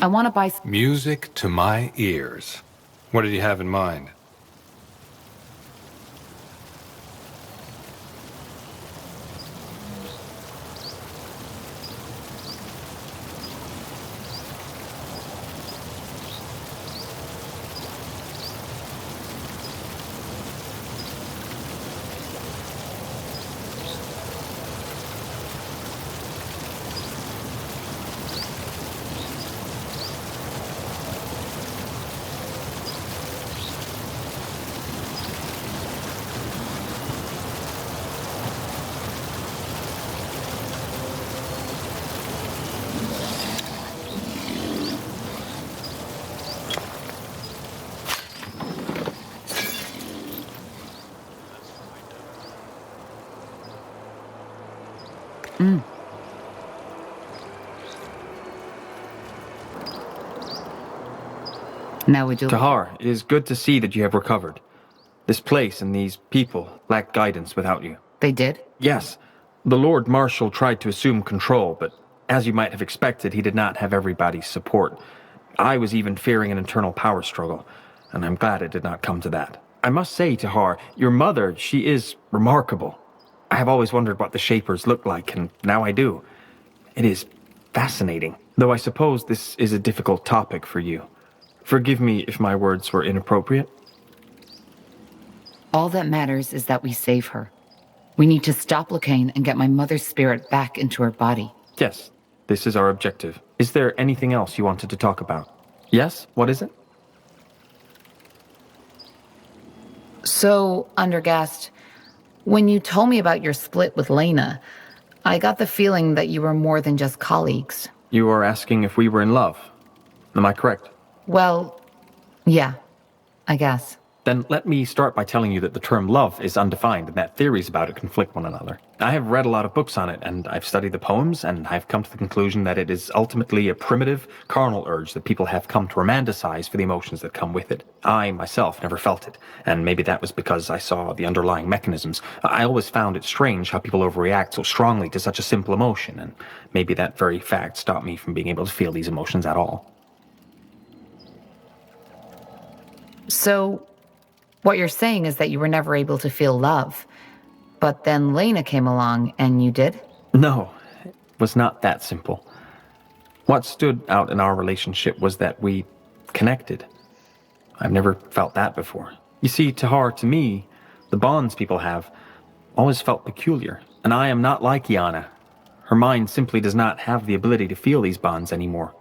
I want to buy... Music to my ears. What did you have in mind? Now would you... Tahar, it is good to see that you have recovered. This place and these people lack guidance without you. They did? Yes. The Lord Marshal tried to assume control, but as you might have expected, he did not have everybody's support. I was even fearing an internal power struggle, and I'm glad it did not come to that. I must say, Tahar, your mother, she is remarkable. I have always wondered what the Shapers look like, and now I do. It is fascinating, though I suppose this is a difficult topic for you. Forgive me if my words were inappropriate. All that matters is that we save her. We need to stop Locane and get my mother's spirit back into her body. Yes, this is our objective. Is there anything else you wanted to talk about? Yes? What is it? So, Undergast, when you told me about your split with Lena, I got the feeling that you were more than just colleagues. You are asking if we were in love. Am I correct? Well, yeah, I guess. Then let me start by telling you that the term love is undefined and that theories about it conflict one another. I have read a lot of books on it, and I've studied the poems, and I've come to the conclusion that it is ultimately a primitive, carnal urge that people have come to romanticize for the emotions that come with it. I, myself, never felt it, and maybe that was because I saw the underlying mechanisms. I always found it strange how people overreact so strongly to such a simple emotion, and maybe that very fact stopped me from being able to feel these emotions at all. So, what you're saying is that you were never able to feel love, but then Lena came along and you did? No, it was not that simple. What stood out in our relationship was that we connected. I've never felt that before. You see, Tahar, to me, the bonds people have always felt peculiar, and I am not like Yana. Her mind simply does not have the ability to feel these bonds anymore.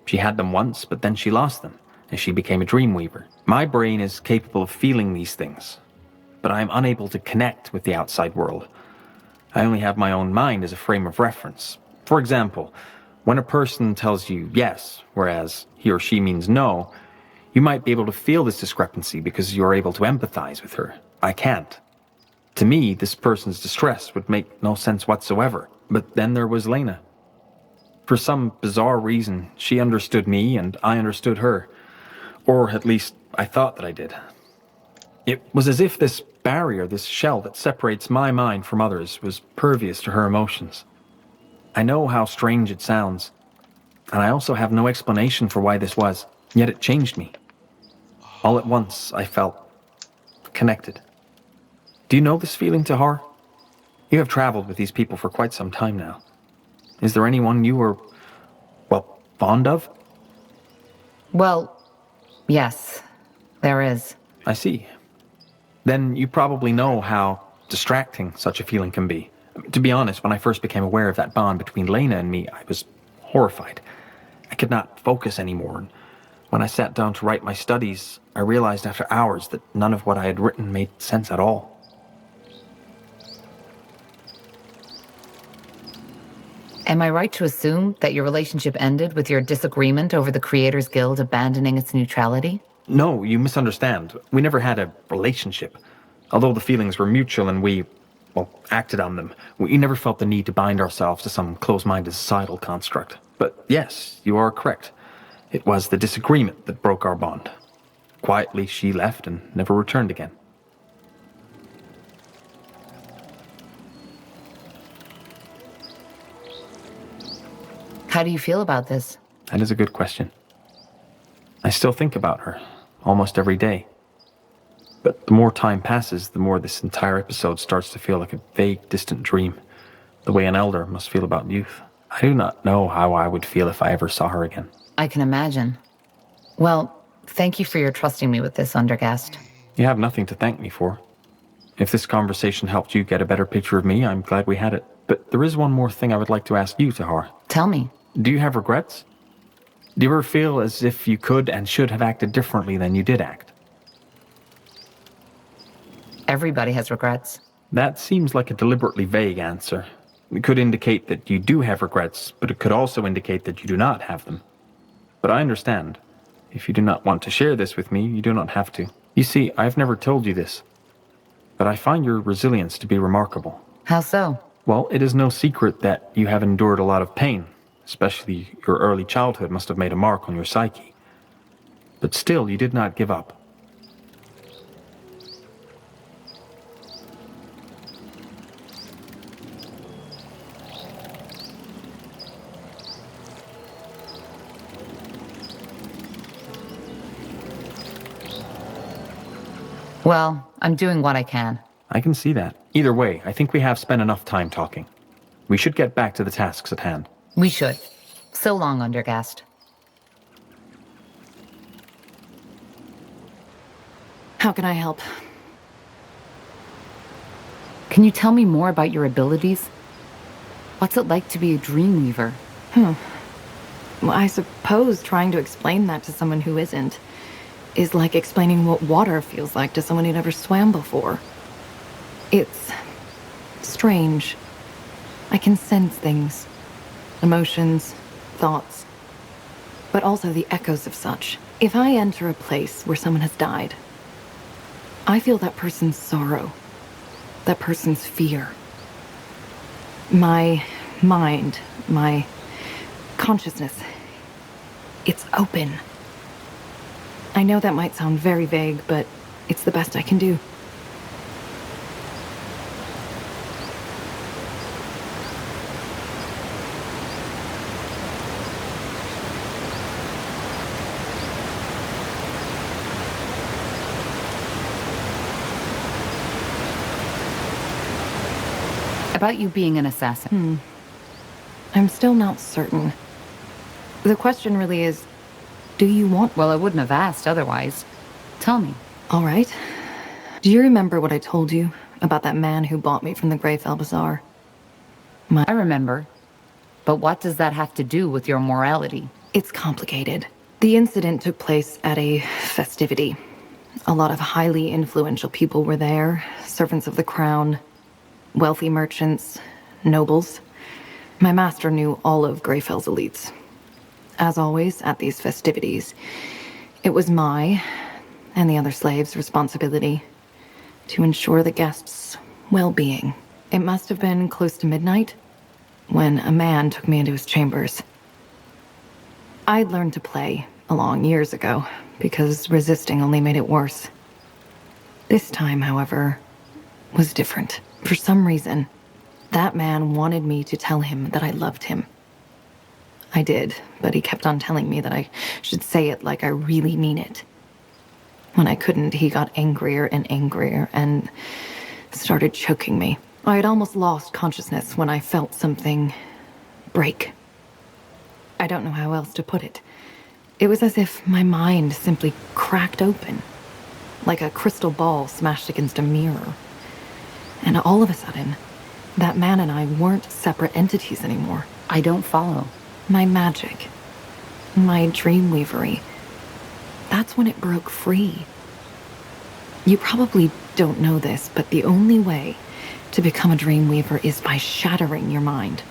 She had them once, but then she lost them, as she became a dreamweaver. My brain is capable of feeling these things, but I am unable to connect with the outside world. I only have my own mind as a frame of reference. For example, when a person tells you yes, whereas he or she means no, you might be able to feel this discrepancy because you're able to empathize with her. I can't. To me, this person's distress would make no sense whatsoever. But then there was Lena. For some bizarre reason, she understood me and I understood her. Or at least, I thought that I did. It was as if this barrier, this shell that separates my mind from others, was pervious to her emotions. I know how strange it sounds, and I also have no explanation for why this was, yet it changed me. All at once, I felt connected. Do you know this feeling, Tahar? You have traveled with these people for quite some time now. Is there anyone you were, well, fond of? Well, yes, there is. I see. Then you probably know how distracting such a feeling can be. To be honest, when I first became aware of that bond between Lena and me, I was horrified. I could not focus anymore, and when I sat down to write my studies, I realized after hours that none of what I had written made sense at all. Am I right to assume that your relationship ended with your disagreement over the Creators Guild abandoning its neutrality? No, you misunderstand. We never had a relationship. Although the feelings were mutual and we, well, acted on them, we never felt the need to bind ourselves to some close-minded societal construct. But yes, you are correct. It was the disagreement that broke our bond. Quietly, she left and never returned again. How do you feel about this? That is a good question. I still think about her, almost every day. But the more time passes, the more this entire episode starts to feel like a vague, distant dream, the way an elder must feel about youth. I do not know how I would feel if I ever saw her again. I can imagine. Well, thank you for your trusting me with this, Undergast. You have nothing to thank me for. If this conversation helped you get a better picture of me, I'm glad we had it. But there is one more thing I would like to ask you, Tahar. Tell me. Do you have regrets? Do you ever feel as if you could and should have acted differently than you did act? Everybody has regrets. That seems like a deliberately vague answer. It could indicate that you do have regrets, but it could also indicate that you do not have them. But I understand. If you do not want to share this with me, you do not have to. You see, I've never told you this, but I find your resilience to be remarkable. How so? Well, it is no secret that you have endured a lot of pain, especially your early childhood must have made a mark on your psyche. But still, you did not give up. Well, I'm doing what I can. I can see that. Either way, I think we have spent enough time talking. We should get back to the tasks at hand. We should. So long, Undergast. How can I help? Can you tell me more about your abilities? What's it like to be a Dreamweaver? Well, I suppose trying to explain that to someone who isn't is like explaining what water feels like to someone who never swam before. It's strange. I can sense things. Emotions, thoughts, but also the echoes of such. If I enter a place where someone has died, I feel that person's sorrow, that person's fear. My mind, my consciousness, it's open. I know that might sound very vague, but it's the best I can do. About you being an assassin. I'm still not certain. The question really is, do you want... Well, I wouldn't have asked otherwise. Tell me. All right. Do you remember what I told you about that man who bought me from the Greyfell Bazaar? I remember. But what does that have to do with your morality? It's complicated. The incident took place at a festivity. A lot of highly influential people were there, servants of the crown, wealthy merchants, nobles. My master knew all of Greyfell's elites. As always, at these festivities, it was my and the other slaves' responsibility to ensure the guests' well-being. It must have been close to midnight when a man took me into his chambers. I'd learned to play along years ago because resisting only made it worse. This time, however, was different. For some reason, that man wanted me to tell him that I loved him. I did, but he kept on telling me that I should say it like I really mean it. When I couldn't, he got angrier and started choking me. I had almost lost consciousness when I felt something break. I don't know how else to put it. It was as if my mind simply cracked open, like a crystal ball smashed against a mirror. And all of a sudden, that man and I weren't separate entities anymore. I don't follow. My magic, my dreamweavery, that's when it broke free. You probably don't know this, but the only way to become a dreamweaver is by shattering your mind.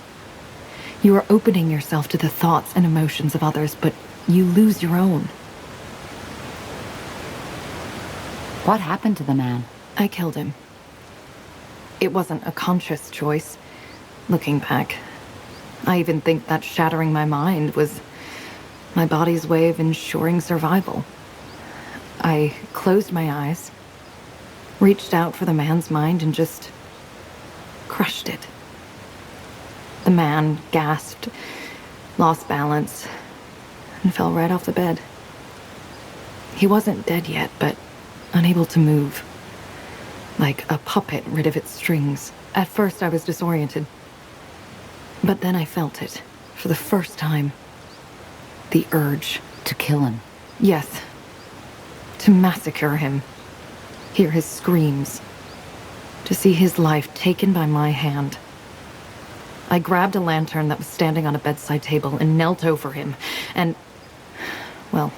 You are opening yourself to the thoughts and emotions of others, but you lose your own. What happened to the man? I killed him. It wasn't a conscious choice, looking back. I even think that shattering my mind was my body's way of ensuring survival. I closed my eyes, reached out for the man's mind, and just crushed it. The man gasped, lost balance, and fell right off the bed. He wasn't dead yet, but unable to move. Like a puppet rid of its strings. At first I was disoriented. But then I felt it, for the first time. The urge. To kill him? Yes. To massacre him. Hear his screams. To see his life taken by my hand. I grabbed a lantern that was standing on a bedside table and knelt over him, and... well,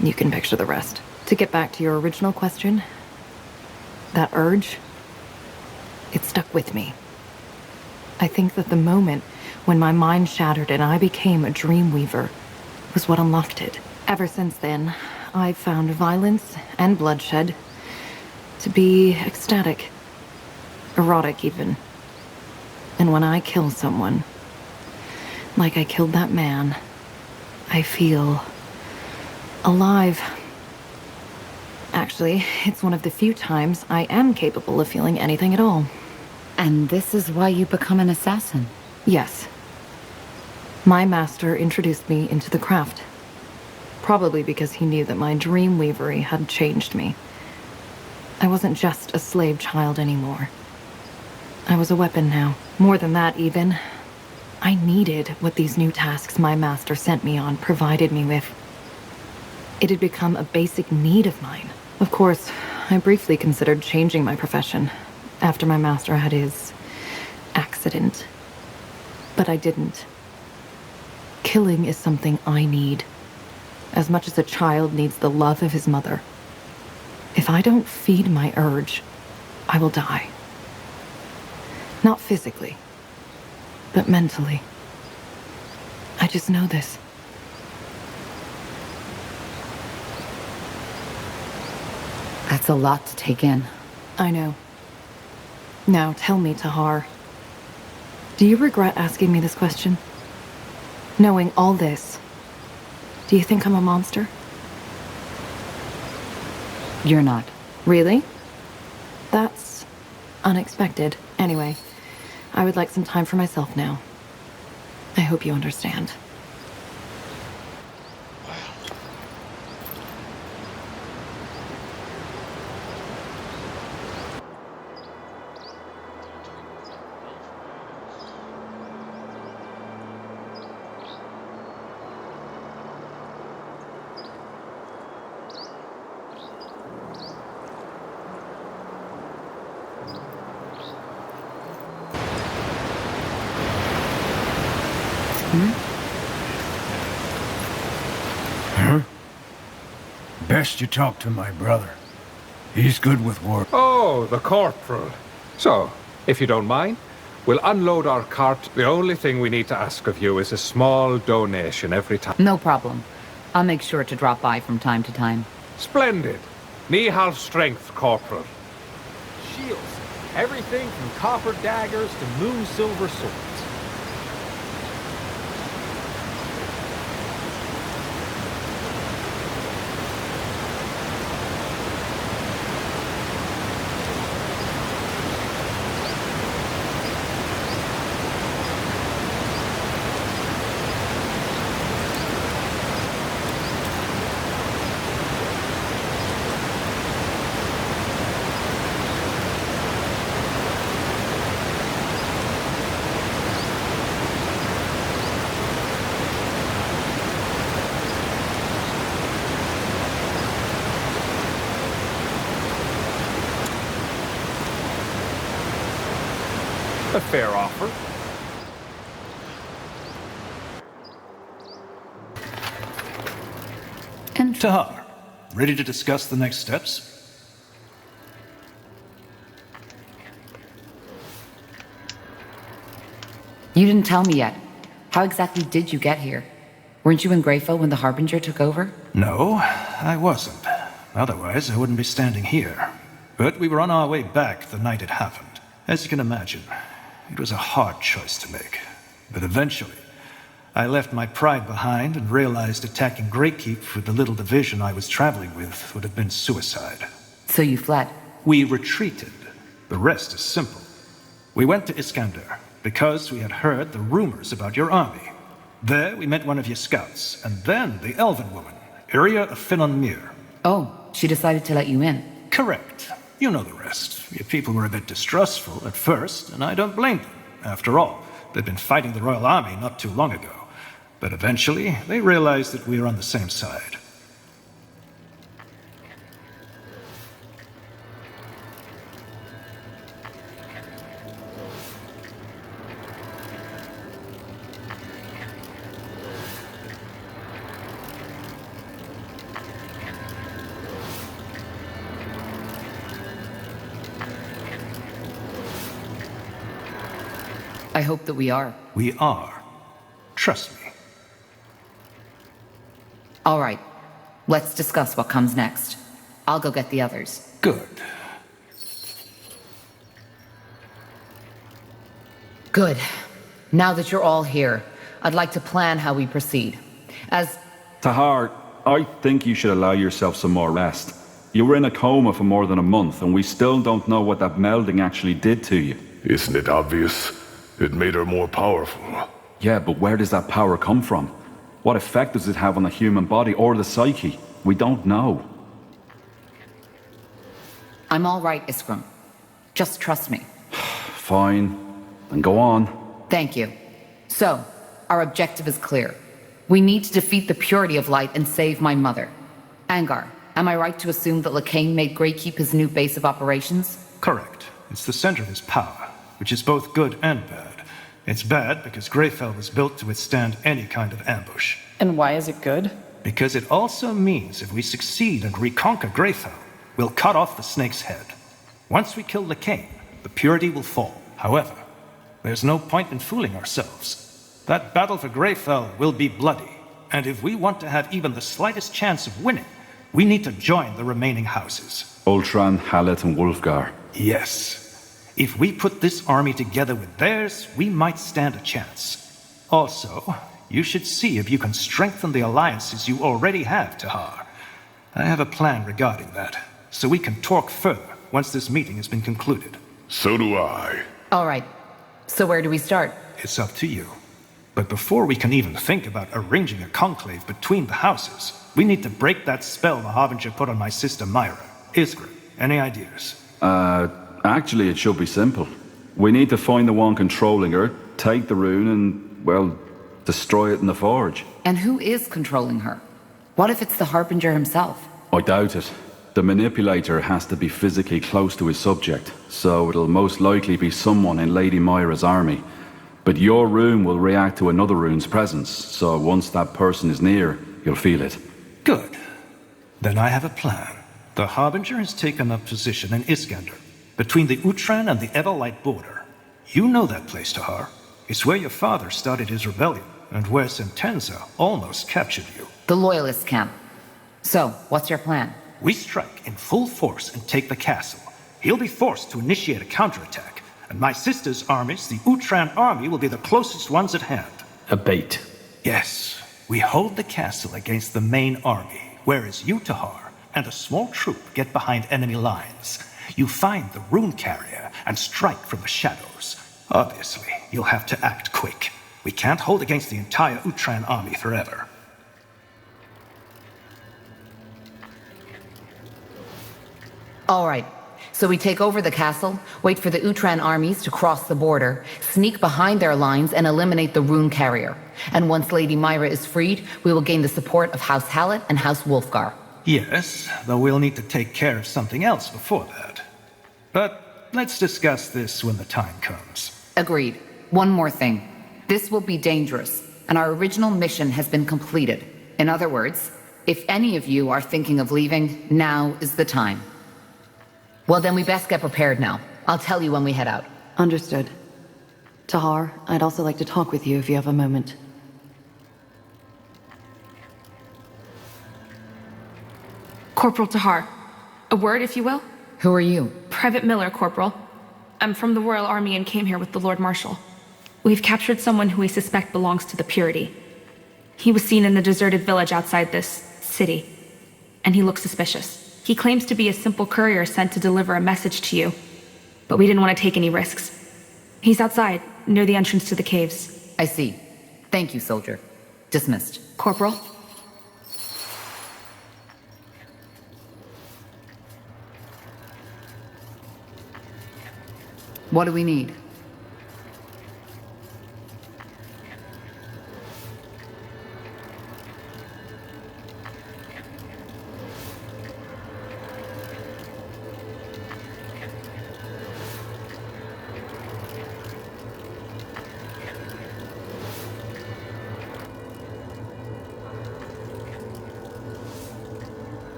you can picture the rest. To get back to your original question, that urge, it stuck with me. I think that the moment when my mind shattered and I became a dreamweaver was what unlocked it. Ever since then, I've found violence and bloodshed to be ecstatic, erotic even. And when I kill someone, like I killed that man, I feel alive. Actually, it's one of the few times I am capable of feeling anything at all. And this is why you become an assassin? Yes. My master introduced me into the craft. Probably because he knew that my dream weavery had changed me. I wasn't just a slave child anymore. I was a weapon now. More than that, even. I needed what these new tasks my master sent me on provided me with. It had become a basic need of mine. Of course, I briefly considered changing my profession after my master had his accident. But I didn't. Killing is something I need, as much as a child needs the love of his mother. If I don't feed my urge, I will die. Not physically, but mentally. I just know this. That's a lot to take in. I know. Now tell me, Tahar. Do you regret asking me this question? Knowing all this, do you think I'm a monster? You're not. Really? That's unexpected. Anyway, I would like some time for myself now. I hope you understand. Huh? Best you talk to my brother. He's good with work. Oh, the corporal. So, if you don't mind, we'll unload our cart. The only thing we need to ask of you is a small donation every time. No problem. I'll make sure to drop by from time to time. Splendid. Nihal strength, corporal. Shields. Everything from copper daggers to moon silver swords. A fair offer. Tahar, ready to discuss the next steps? You didn't tell me yet. How exactly did you get here? Weren't you in Greyfell when the Harbinger took over? No, I wasn't. Otherwise, I wouldn't be standing here. But we were on our way back the night it happened. As you can imagine, it was a hard choice to make. But eventually, I left my pride behind and realized attacking Greykeep with the little division I was traveling with would have been suicide. So you fled? We retreated. The rest is simple. We went to Iskander because we had heard the rumors about your army. There, we met one of your scouts, and then the elven woman, Iria of Finon Mir. Oh, she decided to let you in. Correct. You know the rest. Your people were a bit distrustful at first, and I don't blame them. After all, they'd been fighting the Royal Army not too long ago. But eventually, they realized that we were on the same side. I hope that we are. We are. Trust me. All right. Let's discuss what comes next. I'll go get the others. Good. Good. Now that you're all here, I'd like to plan how we proceed. As... Tahar, I think you should allow yourself some more rest. You were in a coma for more than a month, and we still don't know what that melding actually did to you. Isn't it obvious? It made her more powerful. Yeah, but where does that power come from? What effect does it have on the human body or the psyche? We don't know. I'm all right, Iskram. Just trust me. Fine. Then go on. Thank you. So, our objective is clear. We need to defeat the purity of light and save my mother. Angar, am I right to assume that Lacane made Greykeep his new base of operations? Correct. It's the center of his power, which is both good and bad. It's bad because Greyfell was built to withstand any kind of ambush. And why is it good? Because it also means if we succeed and reconquer Greyfell, we'll cut off the snake's head. Once we kill Lacane, the purity will fall. However, there's no point in fooling ourselves. That battle for Greyfell will be bloody, and if we want to have even the slightest chance of winning, we need to join the remaining houses. Ultran, Hallet, and Wulfgar. Yes. If we put this army together with theirs, we might stand a chance. Also, you should see if you can strengthen the alliances you already have, Tahar. I have a plan regarding that, so we can talk further once this meeting has been concluded. So do I. All right. So where do we start? It's up to you. But before we can even think about arranging a conclave between the houses, we need to break that spell the Harbinger put on my sister Myra. Iskra, any ideas? Actually, it should be simple. We need to find the one controlling her, take the rune, and, well, destroy it in the forge. And who is controlling her? What if it's the Harbinger himself? I doubt it. The manipulator has to be physically close to his subject, so it'll most likely be someone in Lady Myra's army. But your rune will react to another rune's presence, so once that person is near, you'll feel it. Good. Then I have a plan. The Harbinger has taken up position in Iskander, between the Utran and the Everlight border. You know that place, Tahar. It's where your father started his rebellion, and where Sentenza almost captured you. The Loyalist camp. So, what's your plan? We strike in full force and take the castle. He'll be forced to initiate a counterattack, and my sister's armies, the Utran army, will be the closest ones at hand. A bait. Yes. We hold the castle against the main army, whereas you, Tahar, and a small troop get behind enemy lines. You find the rune carrier and strike from the shadows. Obviously, you'll have to act quick. We can't hold against the entire Utran army forever. All right. So we take over the castle, wait for the Utran armies to cross the border, sneak behind their lines, and eliminate the rune carrier. And once Lady Myra is freed, we will gain the support of House Hallet and House Wulfgar. Yes, though we'll need to take care of something else before that. But let's discuss this when the time comes. Agreed. One more thing. This will be dangerous, and our original mission has been completed. In other words, if any of you are thinking of leaving, now is the time. Well, then we best get prepared now. I'll tell you when we head out. Understood. Tahar, I'd also like to talk with you if you have a moment. Corporal Tahar. A word, if you will? Who are you? Private Miller, Corporal. I'm from the Royal Army and came here with the Lord Marshal. We've captured someone who we suspect belongs to the Purity. He was seen in a deserted village outside this city, and he looks suspicious. He claims to be a simple courier sent to deliver a message to you, but we didn't want to take any risks. He's outside, near the entrance to the caves. I see. Thank you, soldier. Dismissed. Corporal? What do we need?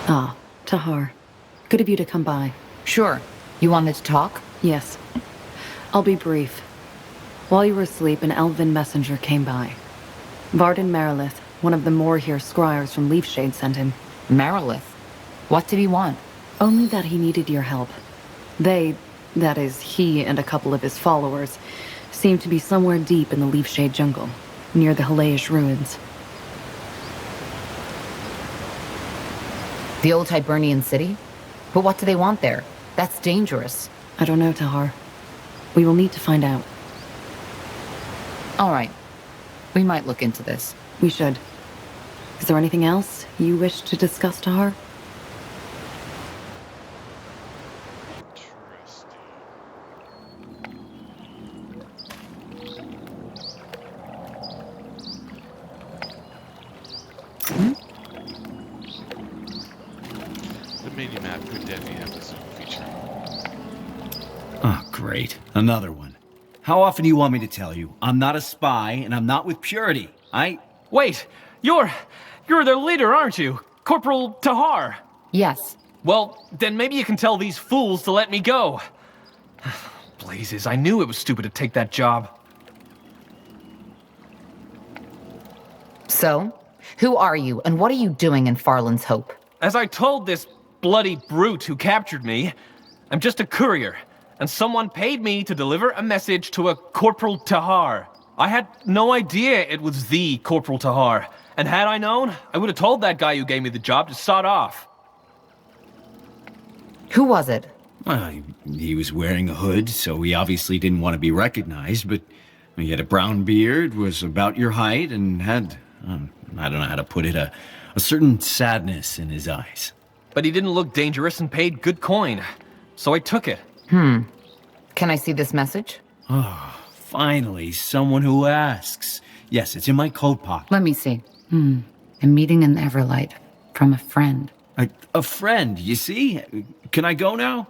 Ah, Tahar. Good of you to come by. Sure. You wanted to talk? Yes. I'll be brief. While you were asleep, an elven messenger came by. Varden Marilith, one of the Moorhere scryers from Leafshade, sent him. Marilith? What did he want? Only that he needed your help. They, that is, he and a couple of his followers, seemed to be somewhere deep in the Leafshade jungle, near the Halayish ruins. The old Hibernian city? But what do they want there? That's dangerous. I don't know, Tahar. We will need to find out. All right. We might look into this. We should. Is there anything else you wish to discuss, Tahar? The mini-map could definitely have this feature. Oh, great. Another one. How often do you want me to tell you? I'm not a spy, and I'm not with Purity. Wait! You're their leader, aren't you? Corporal Tahar? Yes. Well, then maybe you can tell these fools to let me go. Blazes, I knew it was stupid to take that job. So, who are you, and what are you doing in Farland's Hope? As I told this bloody brute who captured me, I'm just a courier, and someone paid me to deliver a message to a Corporal Tahar. I had no idea it was the Corporal Tahar, and had I known, I would have told that guy who gave me the job to sod off. Who was it? Well, he was wearing a hood, so he obviously didn't want to be recognized, but he had a brown beard, was about your height, and had, I don't know how to put it, a certain sadness in his eyes. But he didn't look dangerous and paid good coin, so I took it. Can I see this message? Oh, finally, someone who asks. Yes, it's in my coat pocket. Let me see. A meeting in Everlight. From a friend. A friend, you see? Can I go now?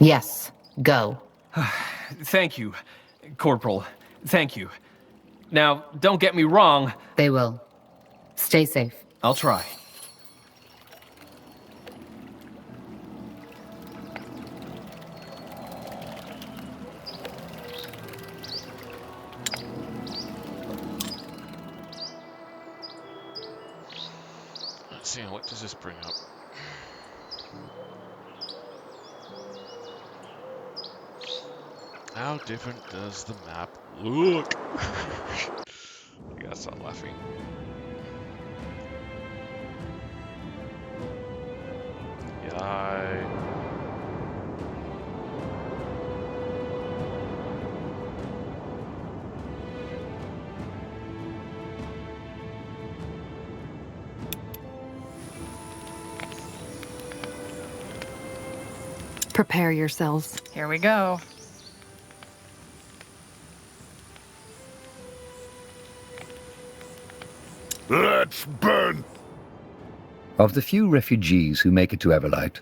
Yes, go. Thank you, Corporal. Thank you. Now, don't get me wrong. They will. Stay safe. I'll try. Let's see, what does this bring up? How different does the map look? I gotta stop laughing. Yeah. Prepare yourselves. Here we go. Let's burn! Of the few refugees who make it to Everlight,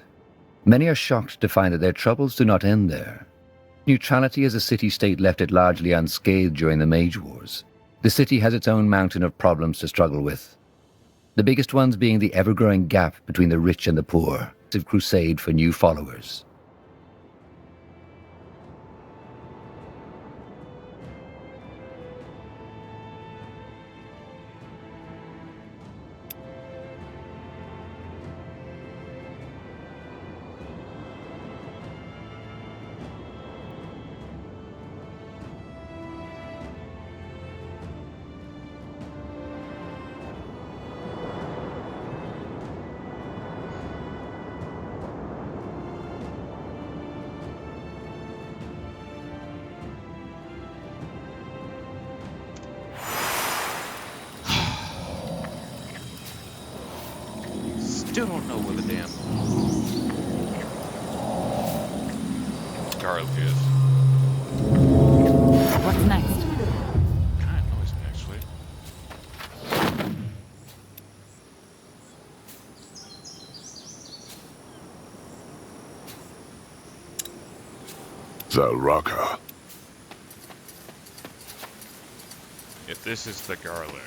many are shocked to find that their troubles do not end there. Neutrality as a city-state left it largely unscathed during the Mage Wars. The city has its own mountain of problems to struggle with. The biggest ones being the ever-growing gap between the rich and the poor, a crusade for new followers. Still don't know where the damn garlic is. What's next? Kind of noisy, actually. Zalraka. If this is the garlic.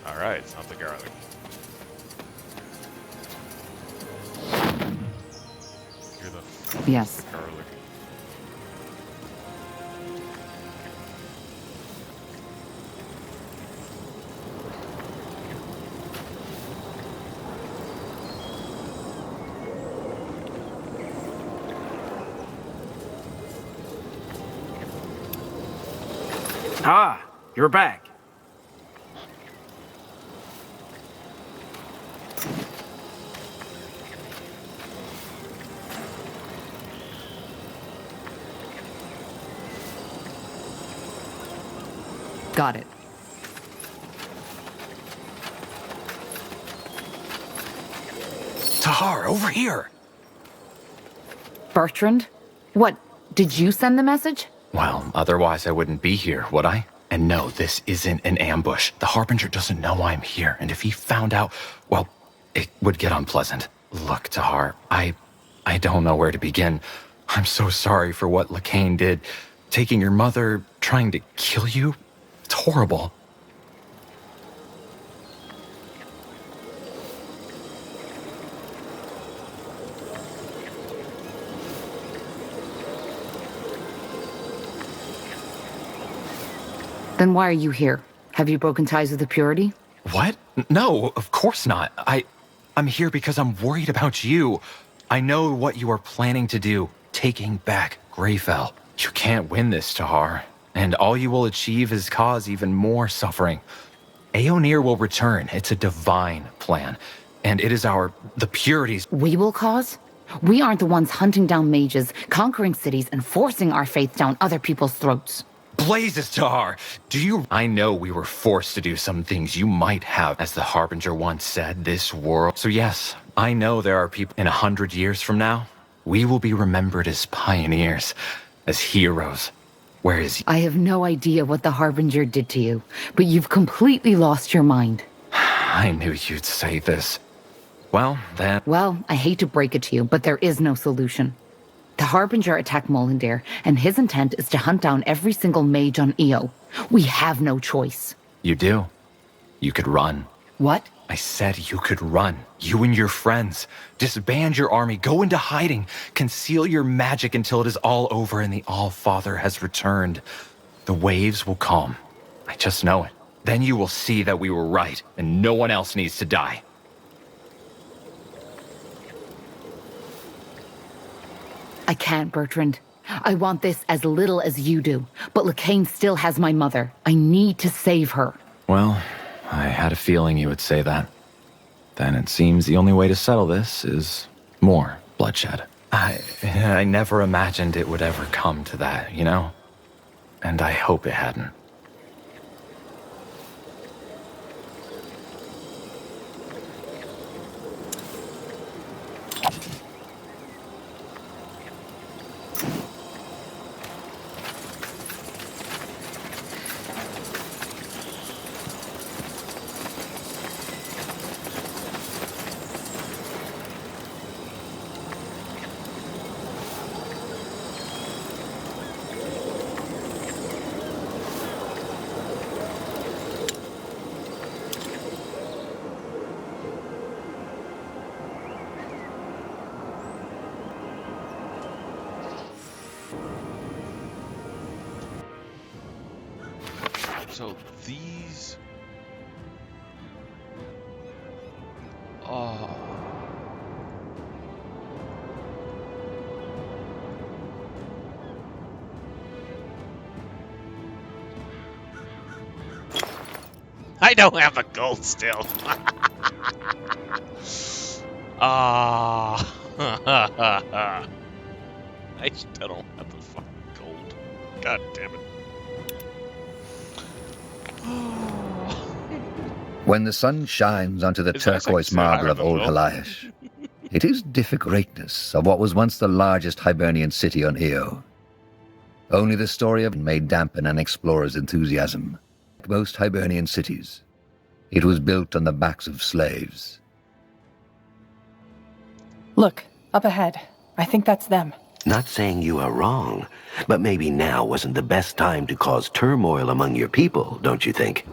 Alright, it's not the garlic. Yes. Garlic. Ah, you're back. Got it. Tahar, over here! Bertrand? What? Did you send the message? Well, otherwise I wouldn't be here, would I? And no, this isn't an ambush. The Harbinger doesn't know I'm here, and if he found out, well, it would get unpleasant. Look, Tahar, I don't know where to begin. I'm so sorry for what Lacane did. Taking your mother, trying to kill you? It's horrible. Then why are you here? Have you broken ties with the Purity? What? No, of course not. I'm here because I'm worried about you. I know what you are planning to do, taking back Greyfell. You can't win this, Tahar, and all you will achieve is cause even more suffering. Aonir will return. It's a divine plan, and it is the Purity's. We will cause? We aren't the ones hunting down mages, conquering cities, and forcing our faith down other people's throats. Blazes, Tahar! I know we were forced to do some things you might have, as the Harbinger once said, this world. So yes, I know there are people in 100 years from now, we will be remembered as pioneers, as heroes. Whereas I have no idea what the Harbinger did to you, but you've completely lost your mind. I knew you'd say this. Well, then. Well, I hate to break it to you, but there is no solution. The Harbinger attacked Molendir, and his intent is to hunt down every single mage on Io. We have no choice. You do. You could run. What? I said you could run. You and your friends. Disband your army, go into hiding, conceal your magic until it is all over and the All-Father has returned. The waves will calm. I just know it. Then you will see that we were right, and no one else needs to die. I can't, Bertrand. I want this as little as you do, but Lacane still has my mother. I need to save her. Well, I had a feeling you would say that. Then it seems the only way to settle this is more bloodshed. I never imagined it would ever come to that, you know? And I hope it hadn't. So these... Oh... I don't have a gold still. Ah. I still don't have the fucking gold. God damn it. When the sun shines onto the turquoise marble of Old Halayash, it is difficult greatness of what was once the largest Hibernian city on Io. Only the story of may dampen an explorer's enthusiasm. Like most Hibernian cities, it was built on the backs of slaves. Look, up ahead. I think that's them. Not saying you are wrong, but maybe now wasn't the best time to cause turmoil among your people, don't you think?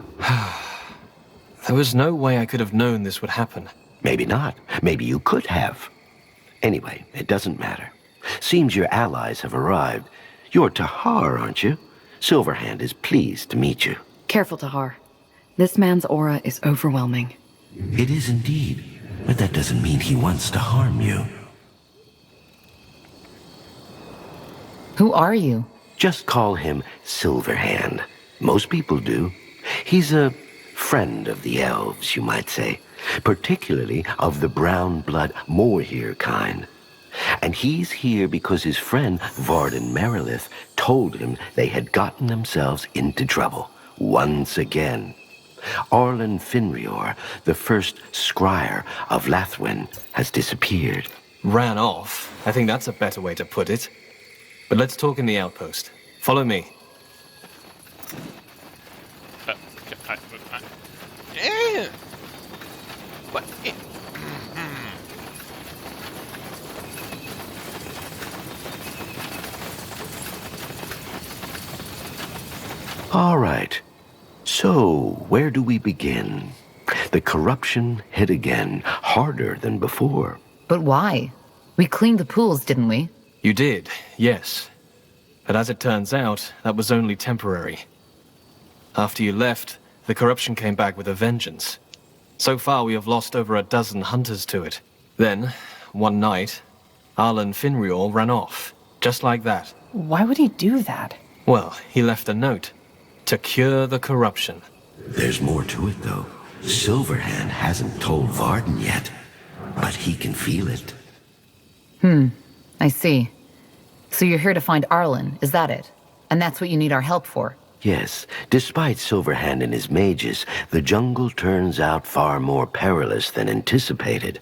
There was no way I could have known this would happen. Maybe not. Maybe you could have. Anyway, it doesn't matter. Seems your allies have arrived. You're Tahar, aren't you? Silverhand is pleased to meet you. Careful, Tahar. This man's aura is overwhelming. It is indeed, but that doesn't mean he wants to harm you. Who are you? Just call him Silverhand. Most people do. He's a friend of the elves, you might say. Particularly of the brown blood Moorhere kind. And he's here because his friend Varden Merilith told him they had gotten themselves into trouble. Once again. Arlen Finrior, the first scryer of Lathwen, has disappeared. Ran off? I think that's a better way to put it. But let's talk in the outpost. Follow me. Yeah. But All right. So, where do we begin? The corruption hit again, harder than before. But why? We cleaned the pools, didn't we? You did, yes. But as it turns out, that was only temporary. After you left, the corruption came back with a vengeance. So far, we have lost over a dozen hunters to it. Then, one night, Arlen Finrior ran off, just like that. Why would he do that? Well, he left a note. To cure the corruption. There's more to it, though. Silverhand hasn't told Varden yet, but he can feel it. I see. So you're here to find Arlen, is that it? And that's what you need our help for? Yes, despite Silverhand and his mages, the jungle turns out far more perilous than anticipated.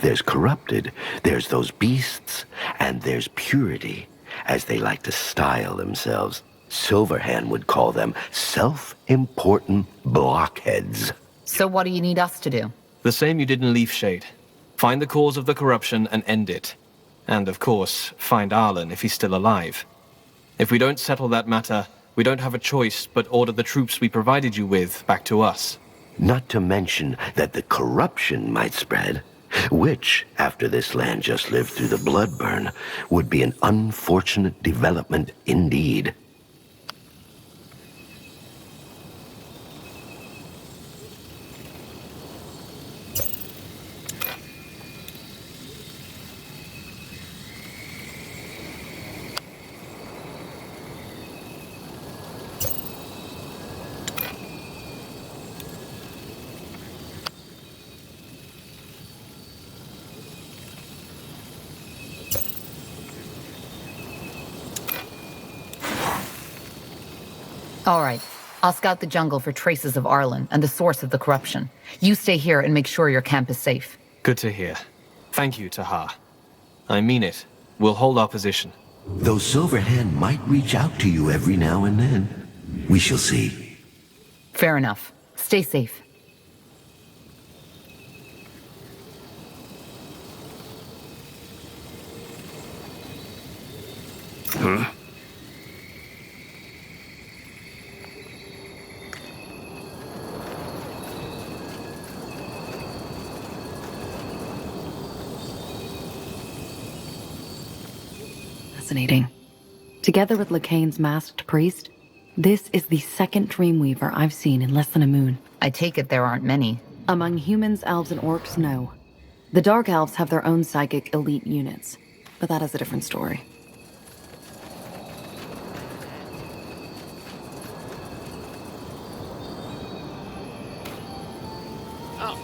There's corrupted, there's those beasts, and there's purity, as they like to style themselves. Silverhand would call them self-important blockheads. So what do you need us to do? The same you did in Leafshade. Find the cause of the corruption and end it. And, of course, find Arlen if he's still alive. If we don't settle that matter, we don't have a choice but order the troops we provided you with back to us. Not to mention that the corruption might spread, which, after this land just lived through the Bloodburn, would be an unfortunate development indeed. All right. I'll scout the jungle for traces of Arlen and the source of the corruption. You stay here and make sure your camp is safe. Good to hear. Thank you, Tahar. I mean it. We'll hold our position. Though Silverhand might reach out to you every now and then. We shall see. Fair enough. Stay safe. Huh? Fascinating. Together with Lakane's masked priest, this is the second Dreamweaver I've seen in less than a moon. I take it there aren't many. Among humans, elves, and orcs, no. The Dark Elves have their own psychic elite units, but that is a different story. oh.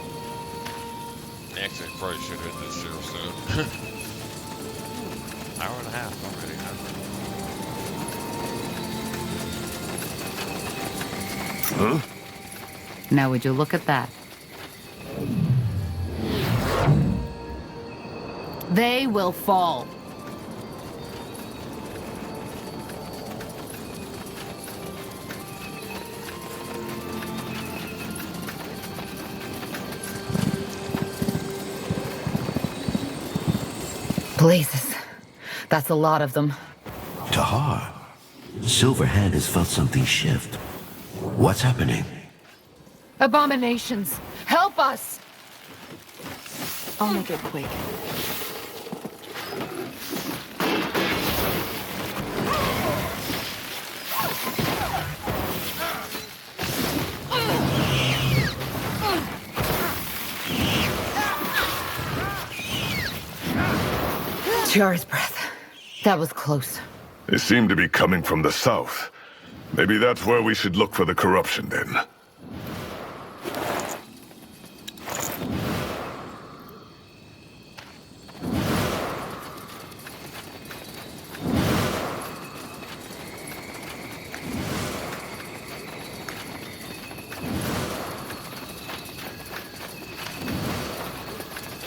Actually, I probably should hit this here soon. Hour and a half already, huh? Huh? Now would you look at that? They will fall. Blazes. That's a lot of them. Tahar, Silverhand has felt something shift. What's happening? Abominations! Help us! I'll make it quick. Tiara's breath. That was close. They seem to be coming from the south. Maybe that's where we should look for the corruption then.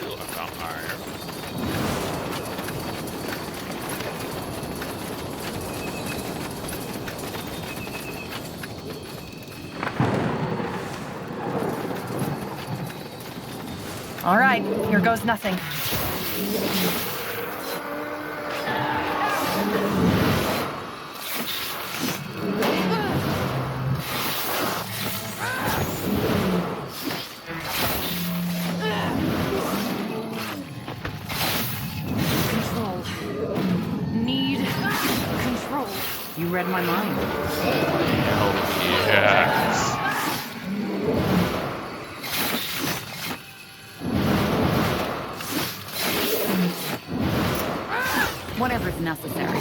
Ooh, I found iron. All right, here goes nothing. Control. Need control. You read my mind. Yes. Whatever's necessary.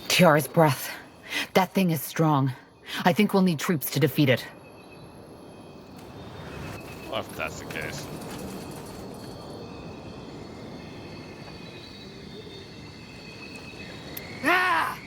Tiara's breath. That thing is strong. I think we'll need troops to defeat it. Well, if that's the case. Ah!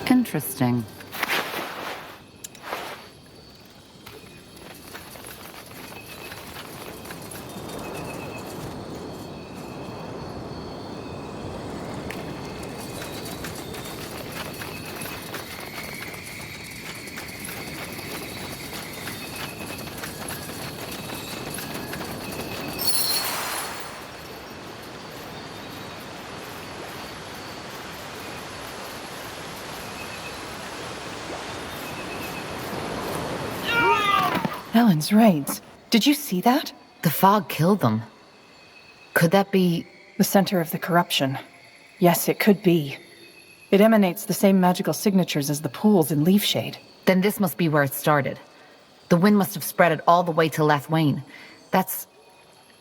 Interesting. Ellen's right. Did you see that? The fog killed them. Could that be... The center of the corruption. Yes, it could be. It emanates the same magical signatures as the pools in Leafshade. Then this must be where it started. The wind must have spread it all the way to Lathwain. That's...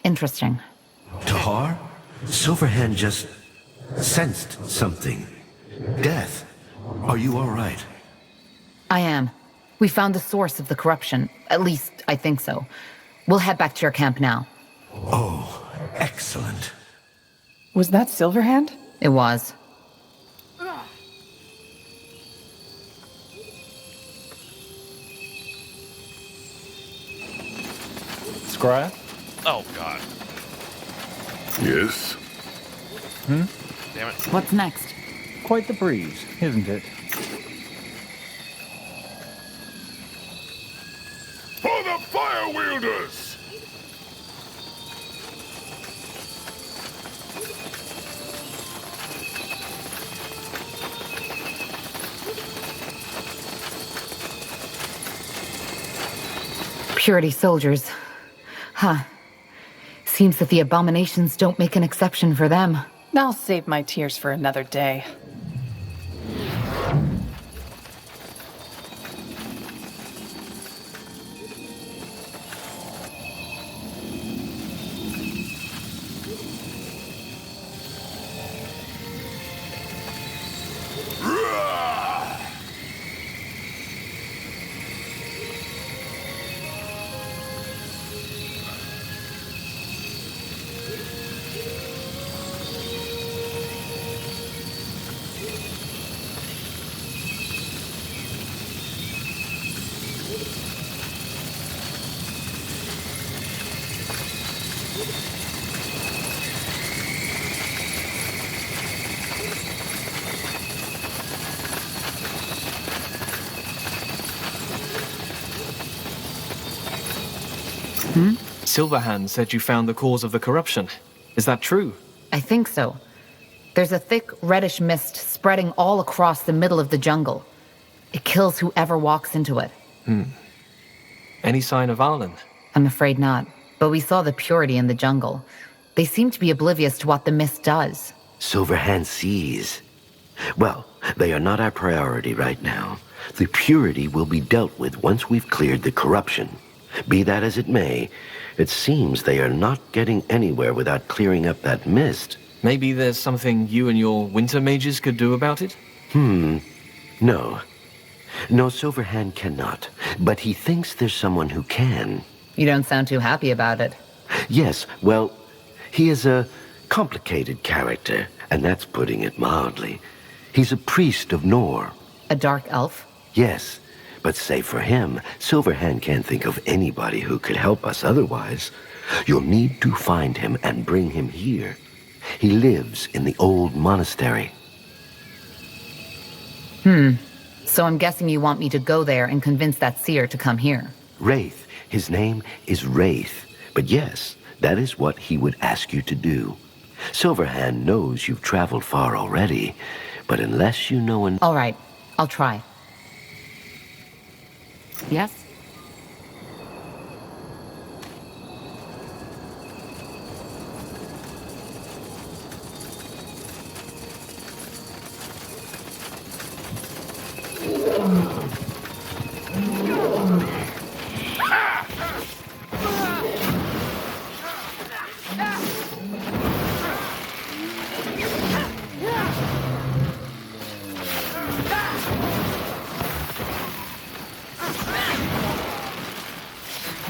interesting. Tahar? Silverhand just sensed something. Death. Are you all right? I am. We found the source of the corruption. At least, I think so. We'll head back to your camp now. Oh, excellent. Was that Silverhand? It was. Scrap? Oh, God. Yes? Damn it. What's next? Quite the breeze, isn't it? For the fire wielders! Purity soldiers. Huh. Seems that the abominations don't make an exception for them. I'll save my tears for another day. Silverhand said you found the cause of the corruption. Is that true? I think so. There's a thick, reddish mist spreading all across the middle of the jungle. It kills whoever walks into it. Any sign of Arlen? I'm afraid not. But we saw the purity in the jungle. They seem to be oblivious to what the mist does. Silverhand sees. Well, they are not our priority right now. The purity will be dealt with once we've cleared the corruption. Be that as it may, it seems they are not getting anywhere without clearing up that mist. Maybe there's something you and your winter mages could do about it? No. No, Silverhand cannot. But he thinks there's someone who can. You don't sound too happy about it. Yes, well, he is a complicated character, and that's putting it mildly. He's a priest of Nor. A dark elf? Yes, but save for him, Silverhand can't think of anybody who could help us otherwise. You'll need to find him and bring him here. He lives in the old monastery. So I'm guessing you want me to go there and convince that seer to come here. Wraith. His name is Wraith. But yes, that is what he would ask you to do. Silverhand knows you've traveled far already, but unless you know an... All right, I'll try. Yes?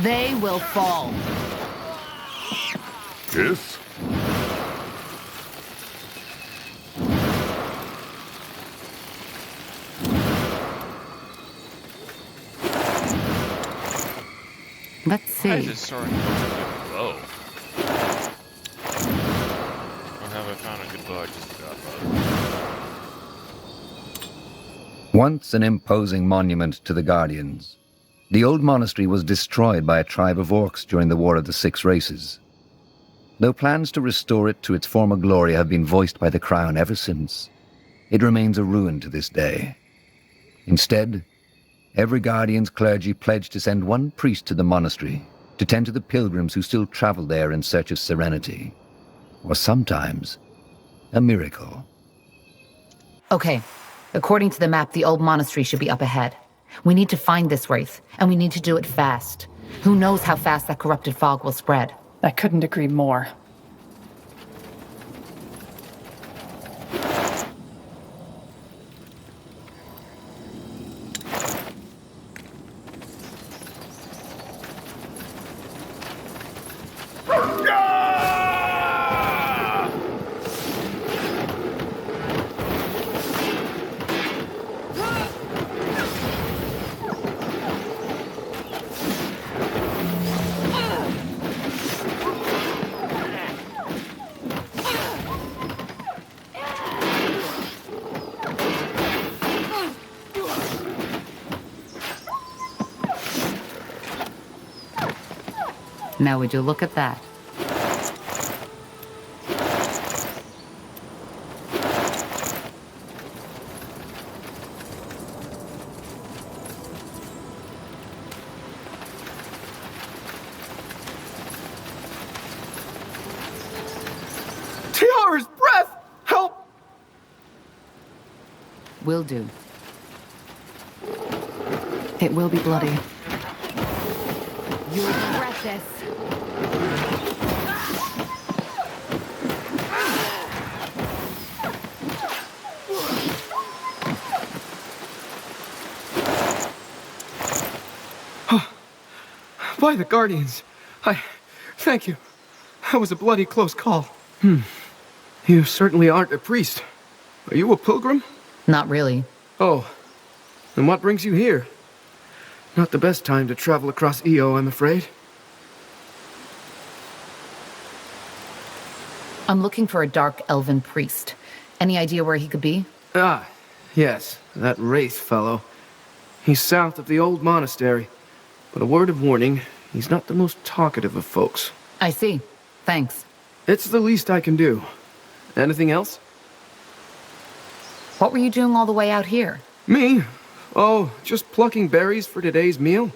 They will fall. Yes? Let's see. Why is it starting to bow? Or have I found a good bow? I just got bow. Once an imposing monument to the Guardians, the old monastery was destroyed by a tribe of orcs during the War of the Six Races. Though plans to restore it to its former glory have been voiced by the Crown ever since, it remains a ruin to this day. Instead, every Guardian's clergy pledged to send one priest to the monastery to tend to the pilgrims who still travel there in search of serenity, or sometimes a miracle. Okay, according to the map, the old monastery should be up ahead. We need to find this wraith, and we need to do it fast. Who knows how fast that corrupted fog will spread? I couldn't agree more. Now would you look at that? Tiara's breath! Help! Will do. It will be bloody. You'll regret this. By the Guardians. Thank you. That was a bloody close call. You certainly aren't a priest. Are you a pilgrim? Not really. Oh. Then what brings you here? Not the best time to travel across Io, I'm afraid. I'm looking for a dark elven priest. Any idea where he could be? Ah, yes, that Wraith fellow. He's south of the old monastery. But a word of warning, he's not the most talkative of folks. I see. Thanks. It's the least I can do. Anything else? What were you doing all the way out here? Me? Oh, just plucking berries for today's meal.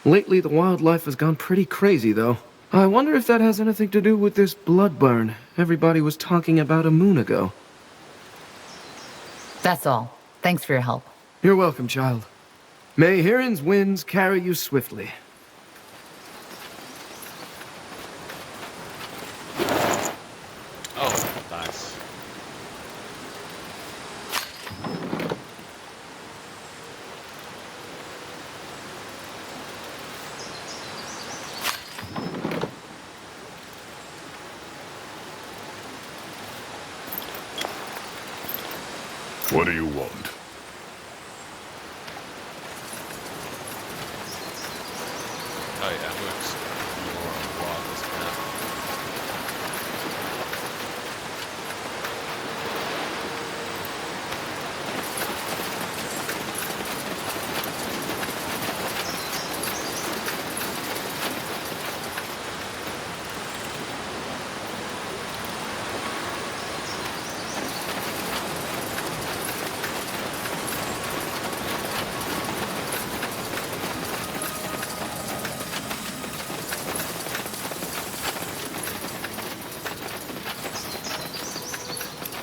Lately, the wildlife has gone pretty crazy, though. I wonder if that has anything to do with this blood burn everybody was talking about a moon ago. That's all. Thanks for your help. You're welcome, child. May Hirin's winds carry you swiftly. Oh, nice. What do you want? Oh yeah, I'm going to explore on this map.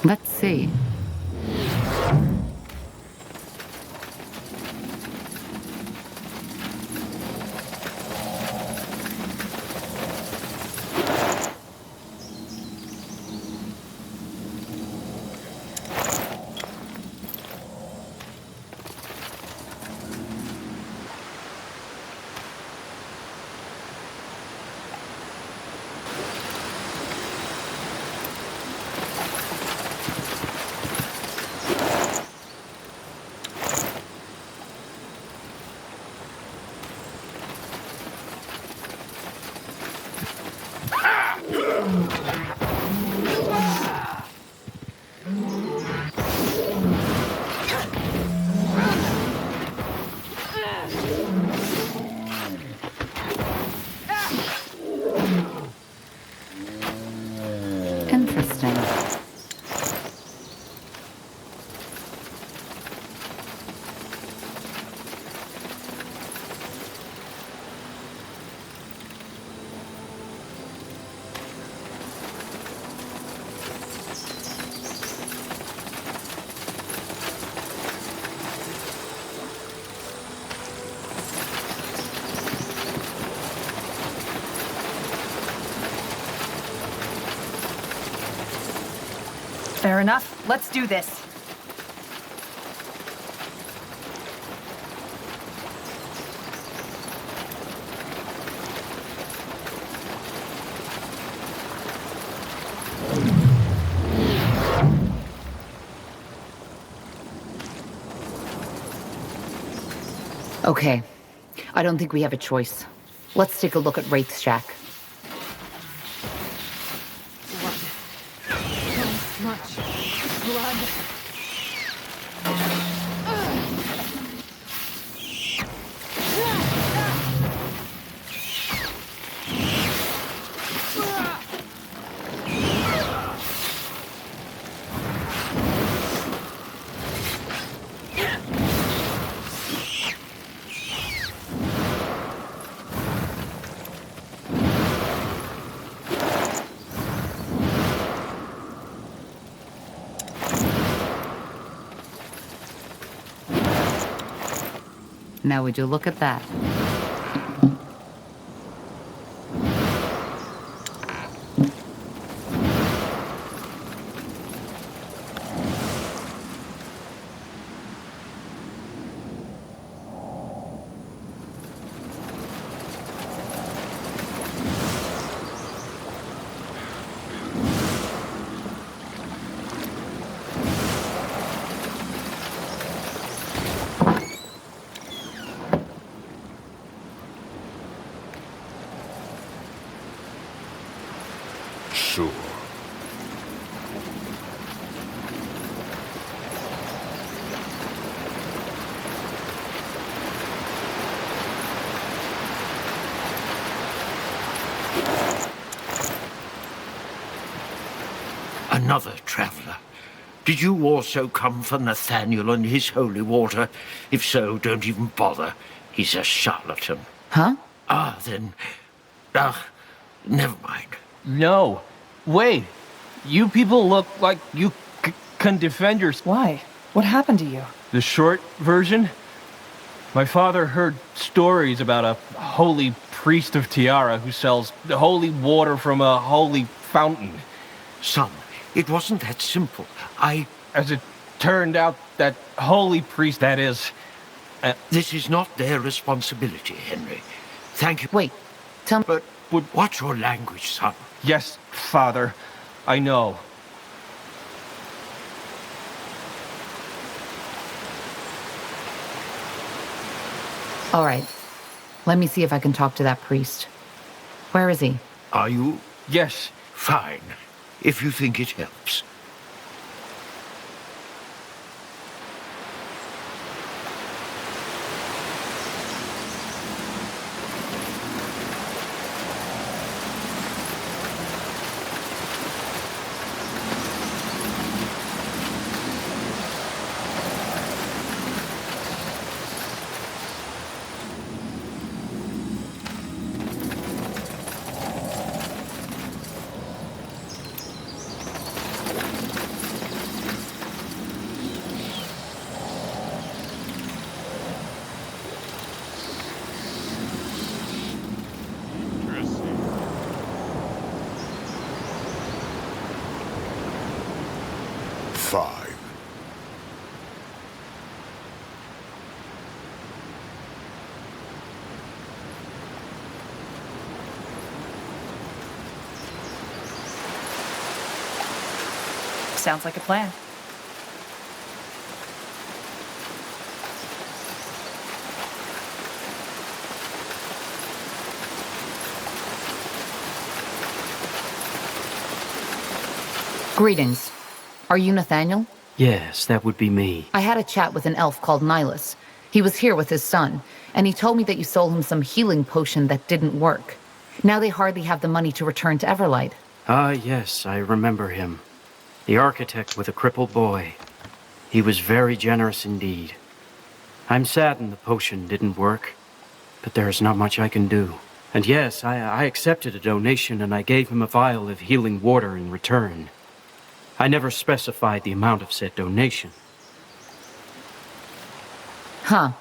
Let's see. Interesting. Fair enough. Let's do this. Okay. I don't think we have a choice. Let's take a look at Wraith's shack. Much blood. Now would you look at that? Sure. Another traveler. Did you also come for Nathaniel and his holy water? If so, don't even bother. He's a charlatan. Huh? Then... never mind. No. Wait. You people look like you can defend yourself. Why? What happened to you? The short version? My father heard stories about a holy priest of Tiara who sells holy water from a holy fountain. Son, it wasn't that simple. As it turned out, that holy priest, that is... This is not their responsibility, Henry. Thank you. Wait, tell me... But watch your language, son. Yes, Father. I know. All right. Let me see if I can talk to that priest. Where is he? Are you? Yes. Fine. If you think it helps. Fine. Sounds like a plan. Greetings. Are you Nathaniel? Yes, that would be me. I had a chat with an elf called Nihilus. He was here with his son, and he told me that you sold him some healing potion that didn't work. Now they hardly have the money to return to Everlight. Yes, I remember him. The architect with a crippled boy. He was very generous indeed. I'm saddened the potion didn't work, but there's not much I can do. And yes, I accepted a donation and I gave him a vial of healing water in return. I never specified the amount of said donation. Huh.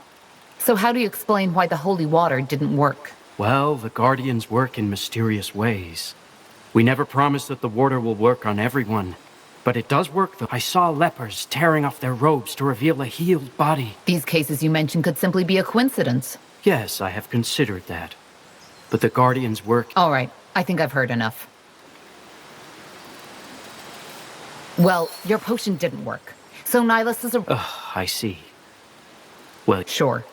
So how do you explain why the holy water didn't work? Well, the Guardians work in mysterious ways. We never promise that the water will work on everyone, but it does work though. I saw lepers tearing off their robes to reveal a healed body. These cases you mentioned could simply be a coincidence. Yes, I have considered that. But the Guardians work... All right, I think I've heard enough. Well, your potion didn't work. So Nihilus is a... I see. Well... Sure.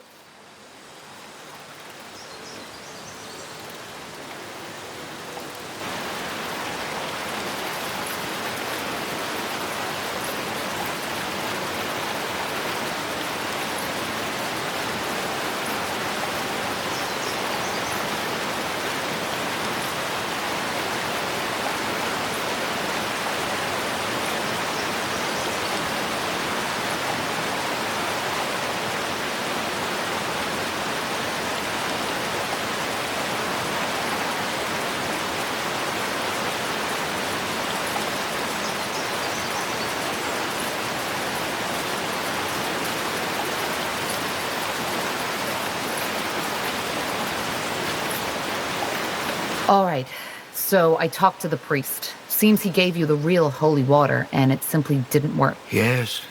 All right, so I talked to the priest. Seems he gave you the real holy water, and it simply didn't work. Yes,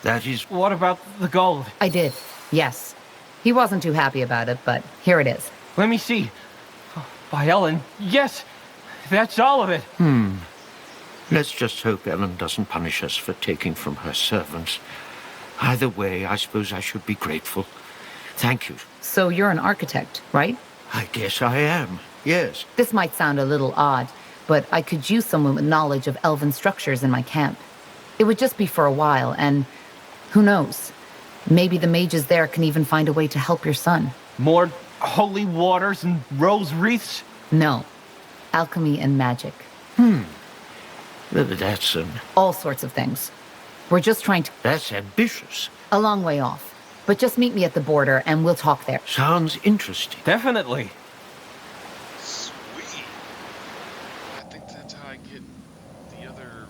that is... What about the gold? I did, yes. He wasn't too happy about it, but here it is. Let me see. By Ellen, yes, that's all of it. Let's just hope Ellen doesn't punish us for taking from her servants. Either way, I suppose I should be grateful. Thank you. So you're an architect, right? I guess I am, yes. This might sound a little odd, but I could use someone with knowledge of elven structures in my camp. It would just be for a while, and who knows? Maybe the mages there can even find a way to help your son. More holy waters and rose wreaths? No. Alchemy and magic. That's All sorts of things. We're just trying to... That's ambitious. A long way off. But just meet me at the border and we'll talk there. Sounds interesting. Definitely. Sweet. I think that's how I get the other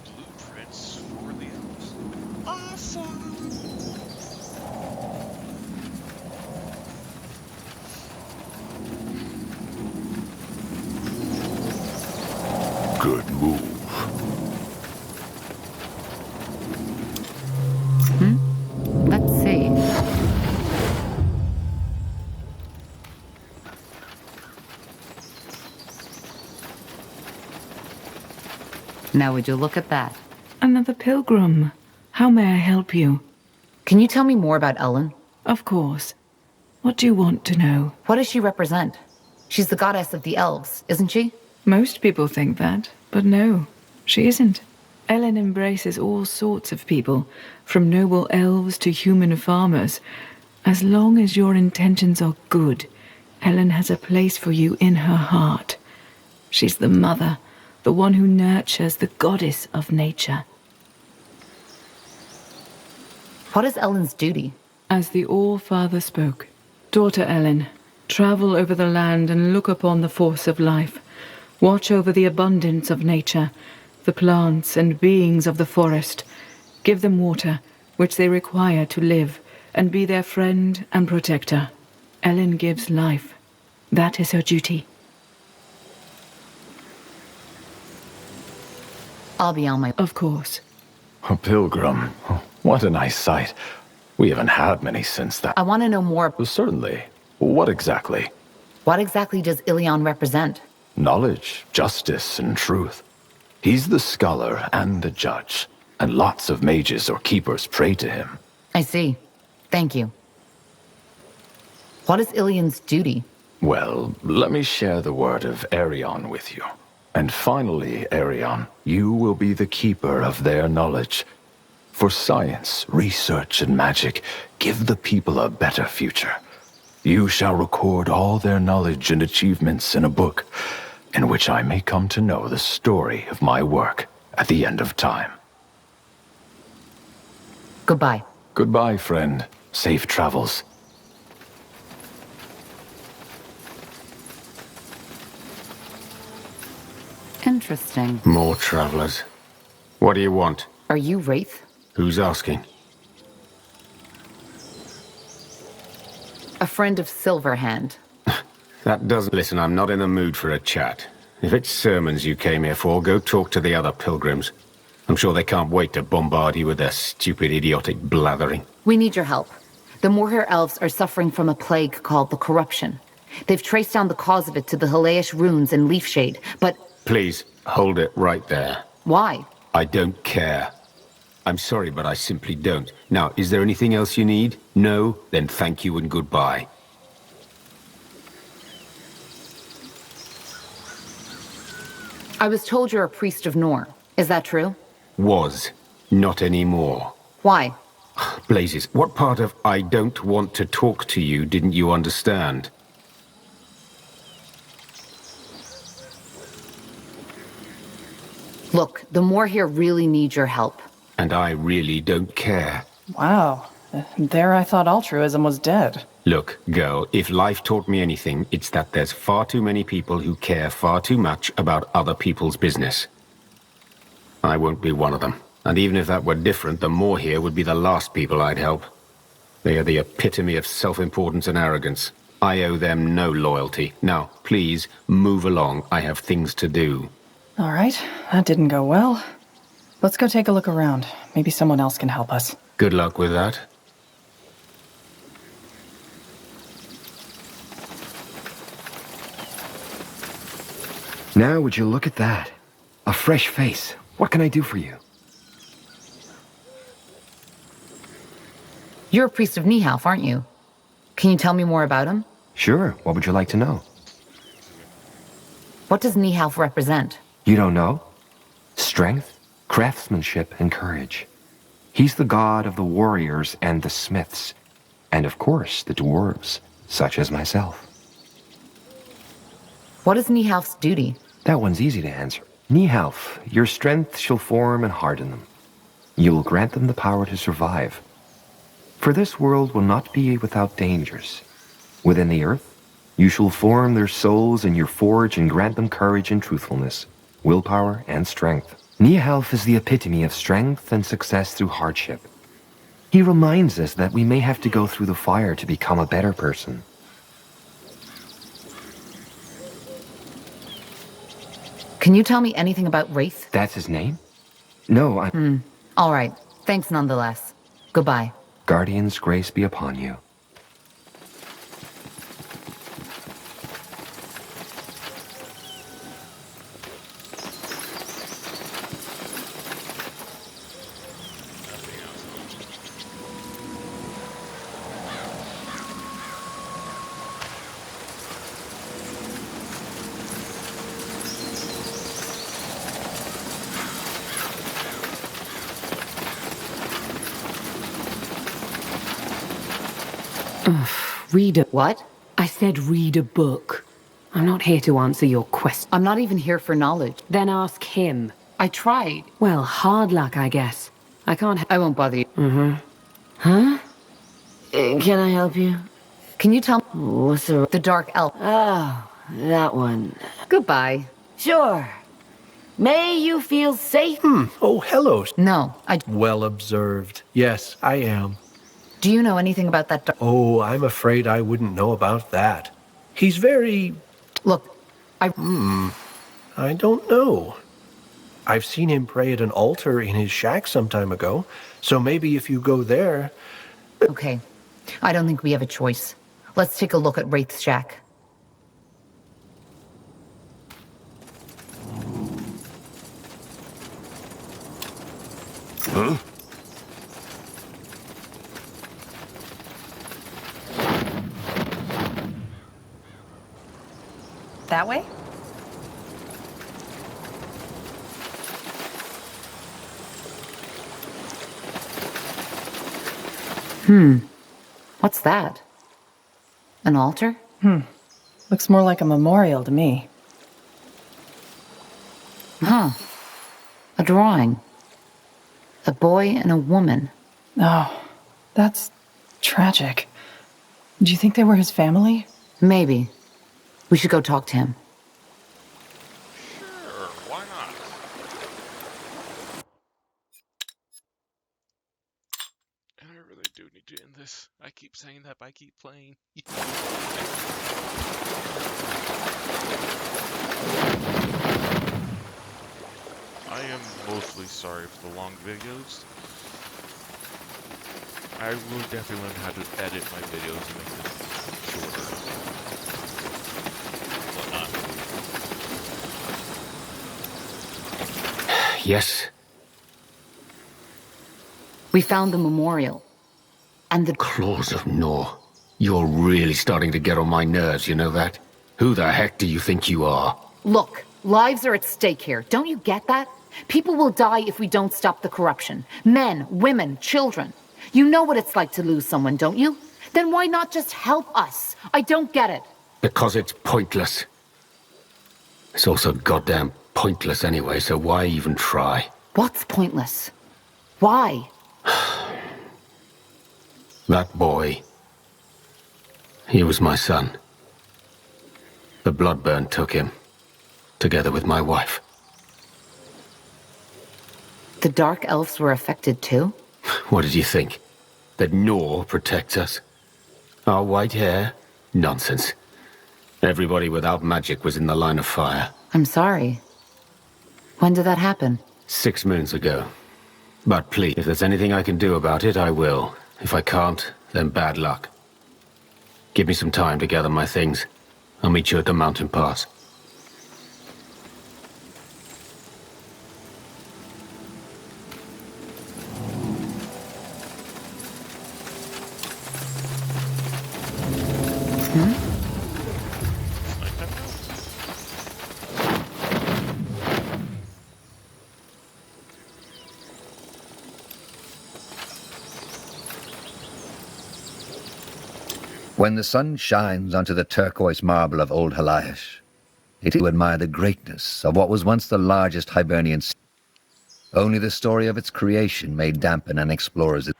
blueprints for the elves. Awesome. Good move. Let's see. Now would you look at that? Another pilgrim. How may I help you? Can you tell me more about Ellen? Of course. What do you want to know? What does she represent? She's the goddess of the elves, isn't she? Most people think that, but no, she isn't. Ellen embraces all sorts of people, from noble elves to human farmers. As long as your intentions are good, Ellen has a place for you in her heart. She's the mother, the one who nurtures, the goddess of nature. What is Ellen's duty? As the All-Father spoke, Daughter Ellen, travel over the land and look upon the force of life. Watch over the abundance of nature, the plants and beings of the forest. Give them water, which they require to live, and be their friend and protector. Ellen gives life. That is her duty. I'll be on my... Of course. A pilgrim. What a nice sight. We haven't had many since that. I want to know more... Certainly. What exactly? What exactly does Ilion represent? Knowledge, justice, and truth. He's the scholar and the judge, and lots of mages or keepers pray to him. I see. Thank you. What is Ilion's duty? Well, let me share the word of Arion with you. And finally, Arion, you will be the keeper of their knowledge. For science, research, and magic, give the people a better future. You shall record all their knowledge and achievements in a book, in which I may come to know the story of my work at the end of time. Goodbye. Goodbye, friend. Safe travels. Interesting. More travelers. What do you want? Are you Wraith? Who's asking? A friend of Silverhand. That doesn't... Listen, I'm not in the mood for a chat. If it's sermons you came here for, go talk to the other pilgrims. I'm sure they can't wait to bombard you with their stupid, idiotic blathering. We need your help. The Moorhair elves are suffering from a plague called the Corruption. They've traced down the cause of it to the Halayish runes and Leafshade, but... Please, hold it right there. Why? I don't care. I'm sorry, but I simply don't. Now, is there anything else you need? No? Then thank you and goodbye. I was told you're a priest of Nor. Is that true? Was. Not anymore. Why? Blazes, what part of I don't want to talk to you didn't you understand? Look, the Moorhair really need your help. And I really don't care. Wow. There I thought altruism was dead. Look, girl, if life taught me anything, it's that there's far too many people who care far too much about other people's business. I won't be one of them. And even if that were different, the Moorhair would be the last people I'd help. They are the epitome of self-importance and arrogance. I owe them no loyalty. Now, please, move along. I have things to do. All right, that didn't go well. Let's go take a look around. Maybe someone else can help us. Good luck with that. Now would you look at that? A fresh face. What can I do for you? You're a priest of Nihalf, aren't you? Can you tell me more about him? Sure. What would you like to know? What does Nihalf represent? You don't know? Strength, craftsmanship, and courage. He's the god of the warriors and the smiths. And of course, the dwarves, such as myself. What is Nihalf's duty? That one's easy to answer. Nihalf, your strength shall form and harden them. You will grant them the power to survive. For this world will not be without dangers. Within the earth, you shall form their souls in your forge and grant them courage and truthfulness, willpower and strength. Nihalf is the epitome of strength and success through hardship. He reminds us that we may have to go through the fire to become a better person. Can you tell me anything about Wraith? That's his name? No, I'm... All right. Thanks nonetheless. Goodbye. Guardian's grace be upon you. Read a... What? I said read a book. I'm not here to answer your question. I'm not even here for knowledge. Then ask him. I tried. Well, hard luck, I guess. I can't... I won't bother you. Huh? Can I help you? Can you tell me... What's the Dark Elf? Oh, that one. Goodbye. Sure. May you feel safe? Oh, hello. No, Well observed. Yes, I am. Do you know anything about that Oh, I'm afraid I wouldn't know about that. He's very... Look, I don't know. I've seen him pray at an altar in his shack some time ago, so maybe if you go there... Okay. I don't think we have a choice. Let's take a look at Wraith's shack. Huh? That way? What's that? An altar? Looks more like a memorial to me. Huh. A drawing. A boy and a woman. Oh, that's tragic. Do you think they were his family? Maybe. We should go talk to him. Sure, why not? And I really do need to end this. I keep saying that, but I keep playing. I am mostly sorry for the long videos. I will definitely learn how to edit my videos and make them shorter. Whatnot. Yes? We found the memorial. And the Claws of Nor. You're really starting to get on my nerves, you know that? Who the heck do you think you are? Look, lives are at stake here. Don't you get that? People will die if we don't stop the corruption. Men, women, children. You know what it's like to lose someone, don't you? Then why not just help us? I don't get it. Because it's pointless. It's also goddamn pointless anyway, so why even try? What's pointless? Why? That boy. He was my son. The Bloodburn took him, together with my wife. The Dark Elves were affected too? What did you think? That Nor protects us? Our white hair? Nonsense. Everybody without magic was in the line of fire. I'm sorry. When did that happen? 6 moons ago. But please, if there's anything I can do about it, I will. If I can't, then bad luck. Give me some time to gather my things. I'll meet you at the mountain pass. When the sun shines onto the turquoise marble of Old Halahish, It is to admire the greatness of what was once the largest Hibernian city. Only the story of its creation may dampen an explorer's...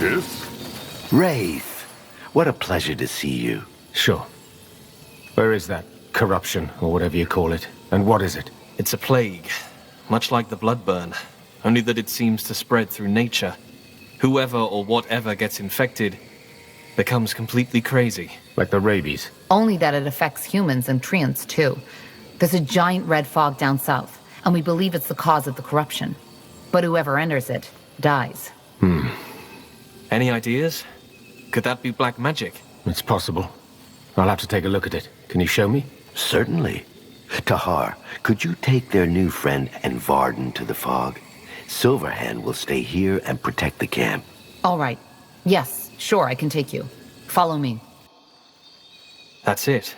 Yes? Wraith, what a pleasure to see you. Sure. Where is that corruption, or whatever you call it? And what is it? It's a plague, much like the bloodburn, only that it seems to spread through nature. Whoever or whatever gets infected becomes completely crazy. Like the rabies? Only that it affects humans and treants, too. There's a giant red fog down south, and we believe it's the cause of the corruption. But whoever enters it dies. Any ideas? Could that be black magic? It's possible. I'll have to take a look at it. Can you show me? Certainly. Tahar, could you take their new friend and Varden to the fog? Silverhand will stay here and protect the camp. All right. Yes, sure, I can take you. Follow me. That's it.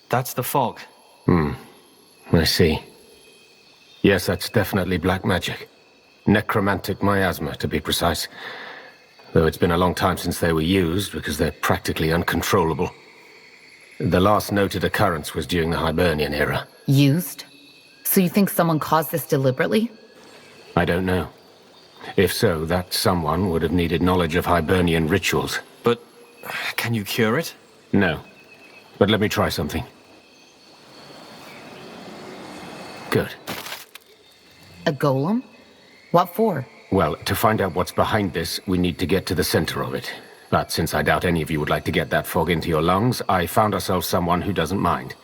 That's the fog. I see. Yes, that's definitely black magic. Necromantic miasma, to be precise. Though it's been a long time since they were used, because they're practically uncontrollable. The last noted occurrence was during the Hibernian era. Used? So you think someone caused this deliberately? I don't know. If so, that someone would have needed knowledge of Hibernian rituals. But can you cure it? No. But let me try something. Good. A golem? What for? Well, to find out what's behind this, we need to get to the center of it. But since I doubt any of you would like to get that fog into your lungs, I found ourselves someone who doesn't mind.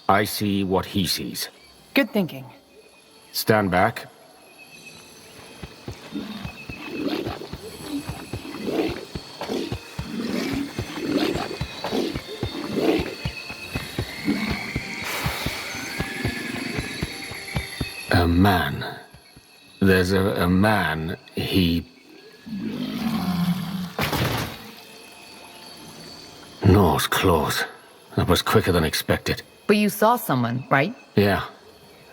I see what he sees. Good thinking. Stand back. A man. There's a man, he... Norse claws. That was quicker than expected. But you saw someone, right? Yeah.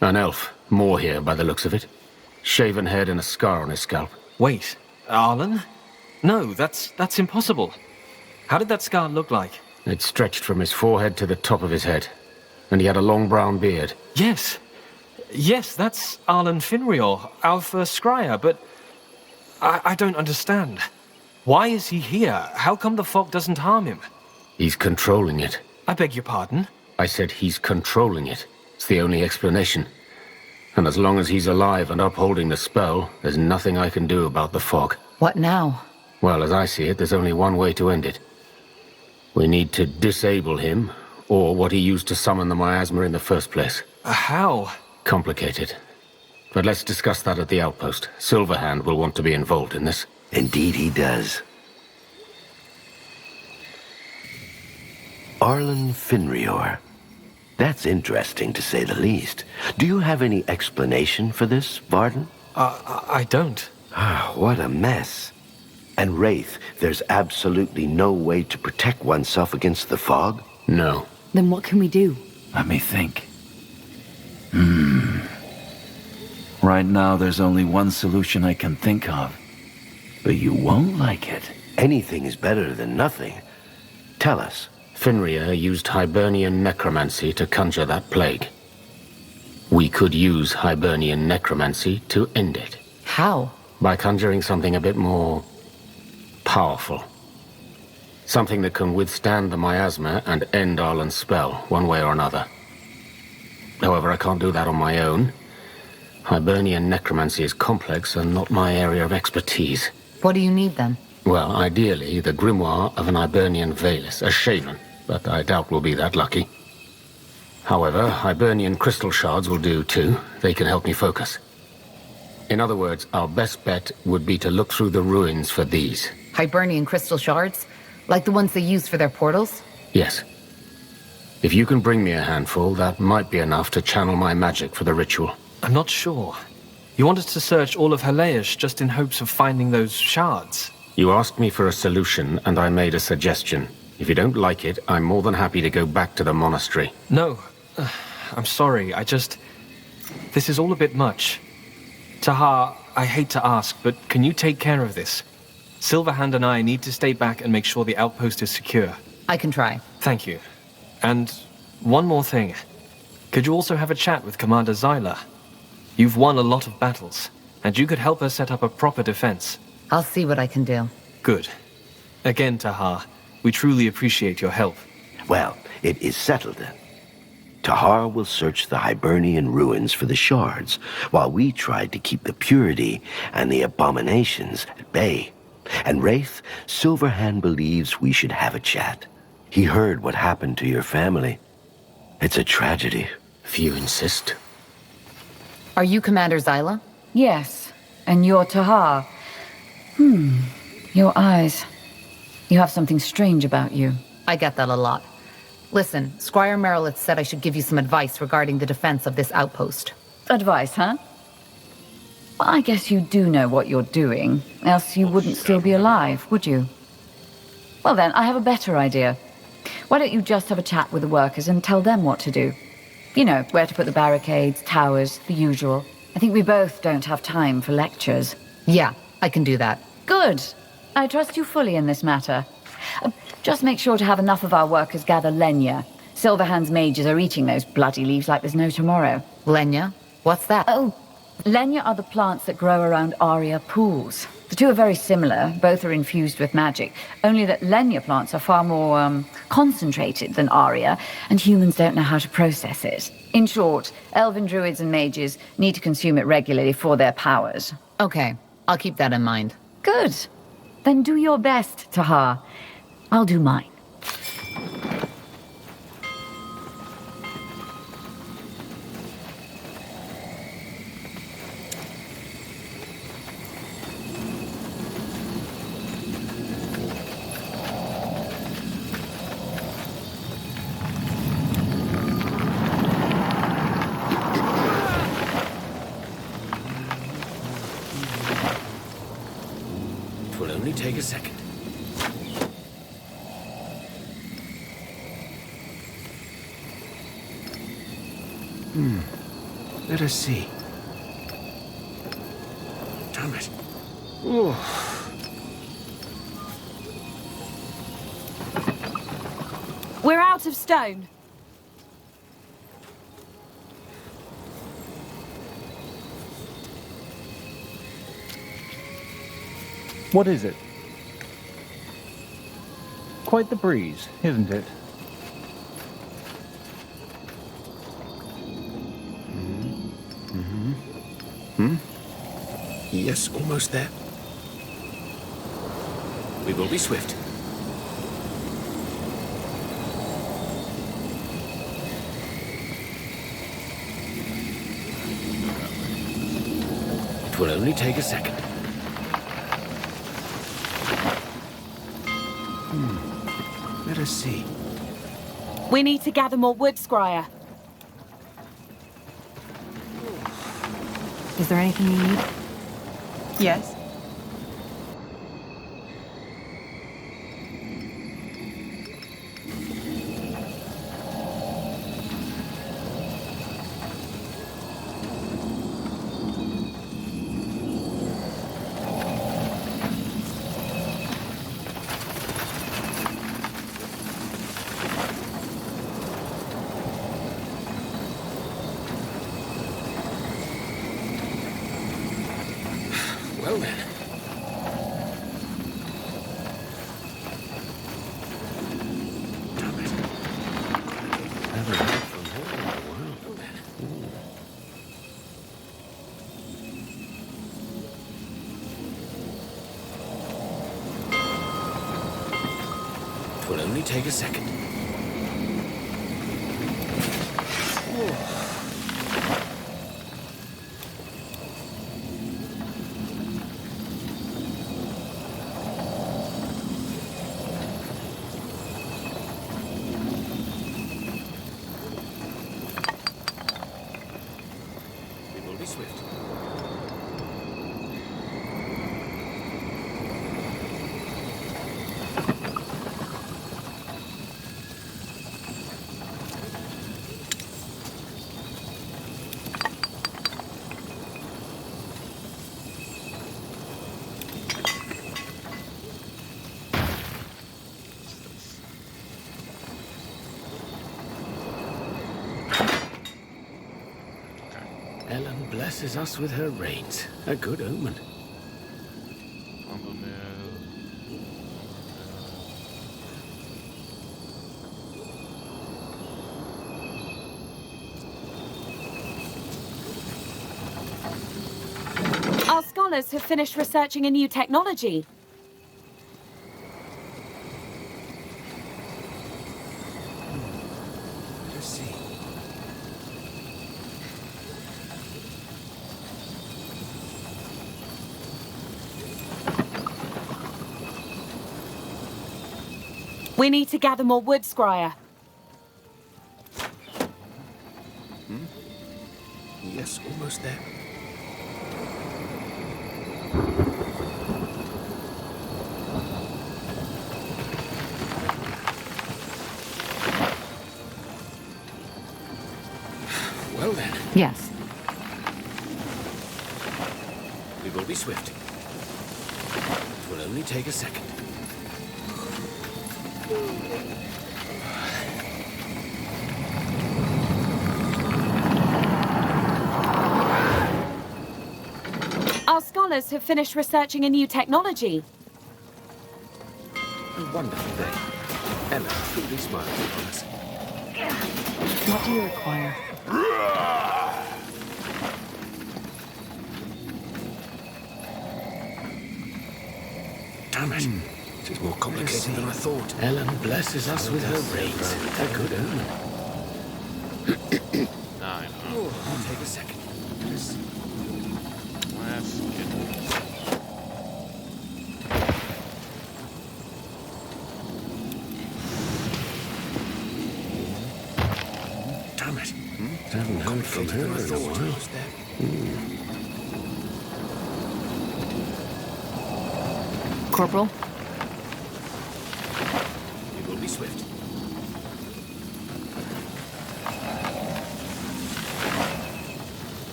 An elf. More here, by the looks of it. Shaven head and a scar on his scalp. Wait, Arlen? No, that's impossible. How did that scar look like? It stretched from his forehead to the top of his head. And he had a long brown beard. Yes. Yes, that's Arlen Finrior, our first scryer, but I don't understand. Why is he here? How come the fog doesn't harm him? He's controlling it. I beg your pardon? I said he's controlling it. It's the only explanation. And as long as he's alive and upholding the spell, there's nothing I can do about the fog. What now? Well, as I see it, there's only one way to end it. We need to disable him, or what he used to summon the miasma in the first place. How? Complicated. But let's discuss that at the outpost. Silverhand will want to be involved in this. Indeed he does. Arlen Finrior. That's interesting, to say the least. Do you have any explanation for this, Varden? I don't. Ah, what a mess. And Wraith, there's absolutely no way to protect oneself against the fog? No. Then what can we do? Let me think. Right now, there's only one solution I can think of. But you won't like it. Anything is better than nothing. Tell us. Finrior used Hibernian necromancy to conjure that plague. We could use Hibernian necromancy to end it. How? By conjuring something a bit more... powerful. Something that can withstand the miasma and end Arlen's spell, one way or another. However, I can't do that on my own. Hibernian necromancy is complex and not my area of expertise. What do you need then? Well, ideally, the grimoire of an Hibernian Valis, a shaman, but I doubt we'll be that lucky. However, Hibernian crystal shards will do too. They can help me focus. In other words, our best bet would be to look through the ruins for these. Hibernian crystal shards? Like the ones they use for their portals? Yes. If you can bring me a handful, that might be enough to channel my magic for the ritual. I'm not sure. You wanted to search all of Helaish just in hopes of finding those shards? You asked me for a solution, and I made a suggestion. If you don't like it, I'm more than happy to go back to the monastery. No. I'm sorry. This is all a bit much. Tahar, I hate to ask, but can you take care of this? Silverhand and I need to stay back and make sure the outpost is secure. I can try. Thank you. And one more thing. Could you also have a chat with Commander Zyla? You've won a lot of battles, and you could help us set up a proper defense. I'll see what I can do. Good. Again, Tahar, we truly appreciate your help. Well, it is settled then. Tahar will search the Hibernian ruins for the shards, while we try to keep the purity and the abominations at bay. And Wraith, Silverhand believes we should have a chat. He heard what happened to your family. It's a tragedy. If you insist. Are you Commander Zyla? Yes. And you're Tahar. Your eyes. You have something strange about you. I get that a lot. Listen, Squire Merilith said I should give you some advice regarding the defense of this outpost. Advice, huh? Well, I guess you do know what you're doing, else you wouldn't still be alive, would you? Well then, I have a better idea. Why don't you just have a chat with the workers and tell them what to do? You know, where to put the barricades, towers, the usual. I think we both don't have time for lectures. Yeah, I can do that. Good. I trust you fully in this matter. Just make sure to have enough of our workers gather Lenya. Silverhand's mages are eating those bloody leaves like there's no tomorrow. Lenya? What's that? Oh, Lenya are the plants that grow around Aria pools. The two are very similar, both are infused with magic, only that Lenya plants are far more, concentrated than Aria, and humans don't know how to process it. In short, elven druids and mages need to consume it regularly for their powers. Okay, I'll keep that in mind. Good. Then do your best, Tahar. I'll do mine. It will only take a second. Let us see. Damn it. Oh. We're out of stone. What is it? Quite the breeze, isn't it? Yes, almost there. We will be swift. It will only take a second. Let us see. We need to gather more wood, Squire. Is there anything you need? Yes? Well then. Damn it. Never heard from her in a while. Well then. It will only take a second. Ellen blesses us with her rains. A good omen. Our scholars have finished researching a new technology. Let's see. We need to gather more wood, Scryer. Yes, almost there. Well then. Yes. We will be swift. It will only take a second. Our scholars have finished researching a new technology. A wonderful day. Ella truly smiles upon us. What do you require? Damn it. It is more complicated than I thought. Ellen blesses us with her rains. A good omen. I know. Oh, I'll take a second. Yes. Let's get Damn it. Haven't heard from her in a while. Corporal? We will be swift.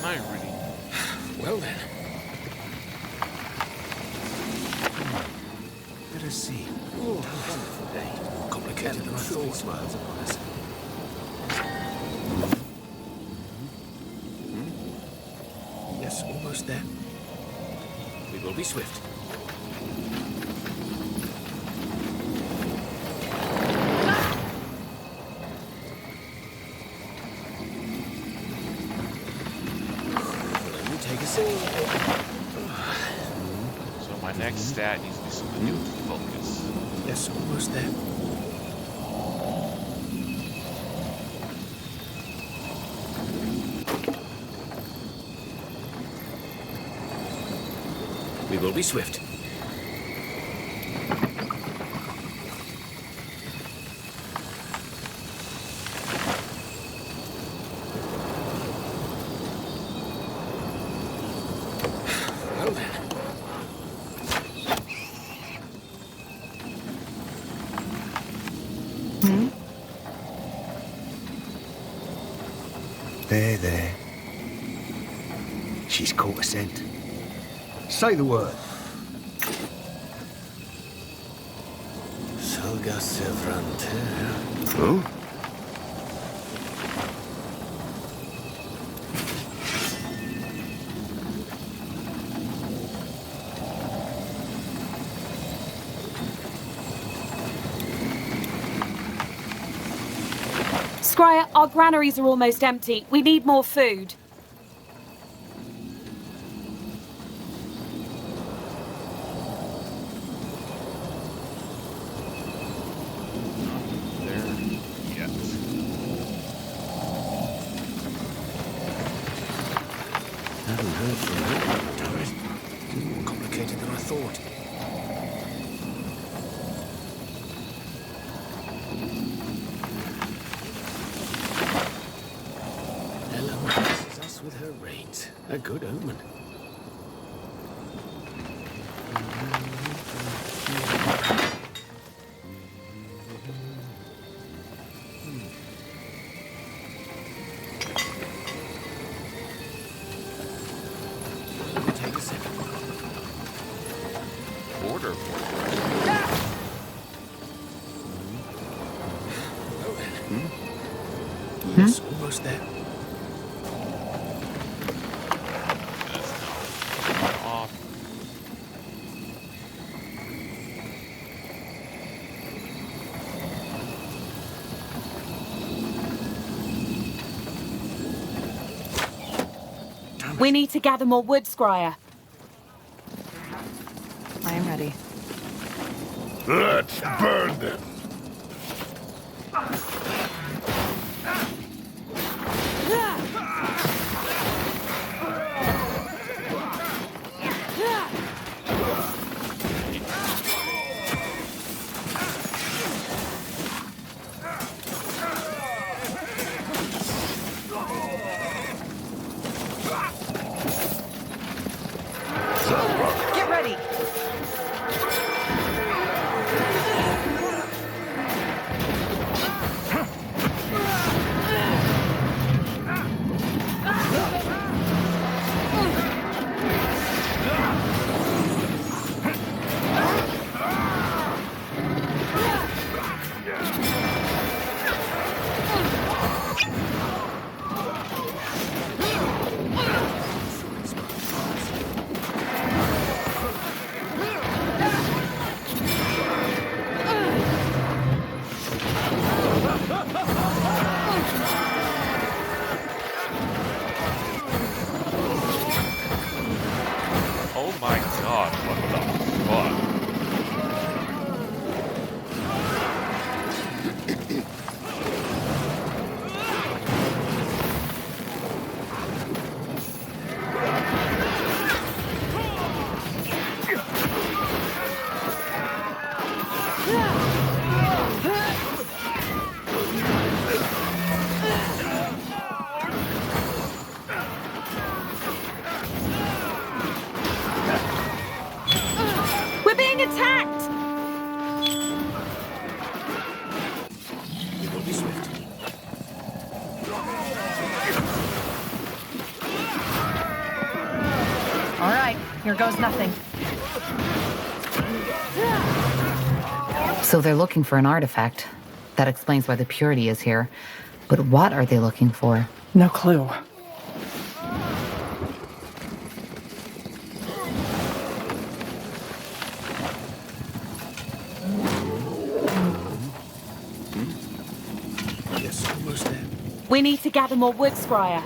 my reading. Well then. Let us see. Oh, wonderful day. More complicated than I thought. Smiles upon us. Yes, almost there. We will be swift. Will only take a second. So my next stat needs to be something to do with focus. Yes, almost there. We will be swift. Well then. There. She's caught a scent. Say the word. Salga Sevrante. Huh? Scryer, our granaries are almost empty. We need more food. Haven't heard from her. Damn it. More complicated than I thought. Ella blesses us with her rains. A good omen. Let me take a second. Border. Well then. Yes, almost there. Off. We need to gather more wood, Scryer. I am ready. Let's burn them. Get ready! Oh my god, what the fuck? We're being attacked! We will be swift. All right, here goes nothing. So they're looking for an artifact. That explains why the Purity is here. But what are they looking for? No clue. Yes, almost there. We need to gather more wood, Scryer.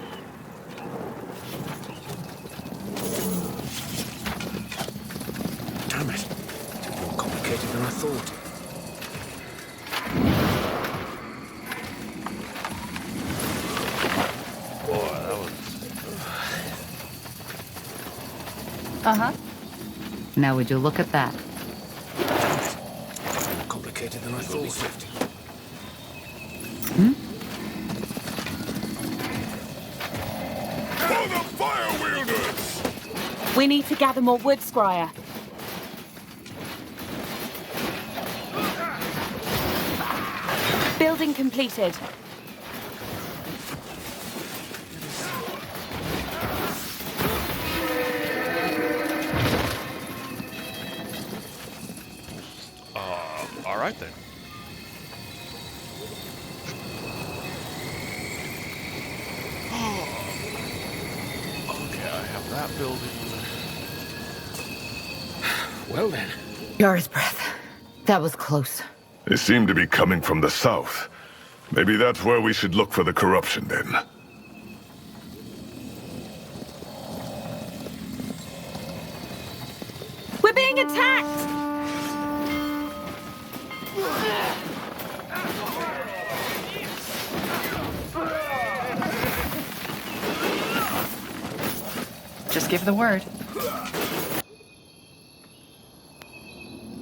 Damn it. It's more complicated than I thought. Boy, that was... Uh-huh. Now would you look at that? More complicated than I thought. Hmm? For the fire wielders! We need to gather more wood, Scryer. Building completed. Alright then. Okay, I have that building. Well then. Yara's breath. That was close. They seem to be coming from the south. Maybe that's where we should look for the corruption then. We're being attacked! Just give the word.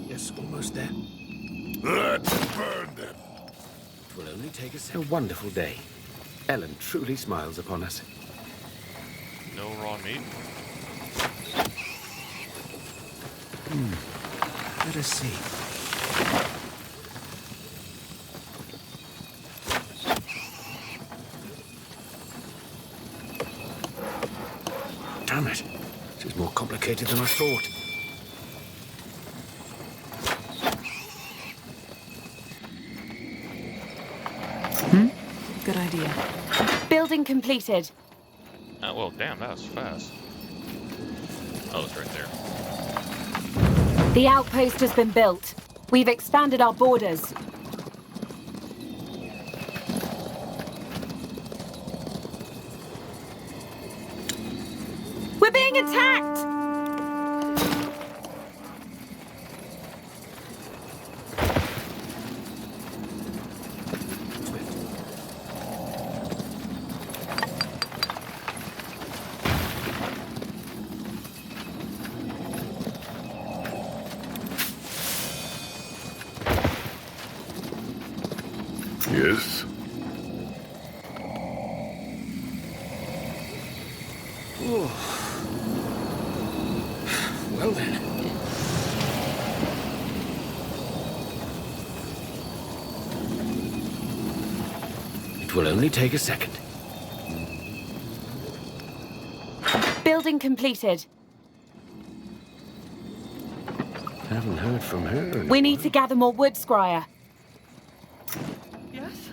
Yes, almost there. Let's burn them. It will only take us A wonderful day. Ellen truly smiles upon us. No raw meat. Let us see. Damn it. This is more complicated than I thought. Good idea. Building completed. Oh, well, damn, that was fast. Oh, it's right there. The outpost has been built. We've expanded our borders. We're being attacked! Yes? Well then. It will only take a second. Building completed. Haven't heard from her. We need to gather more wood, Squire. Yes?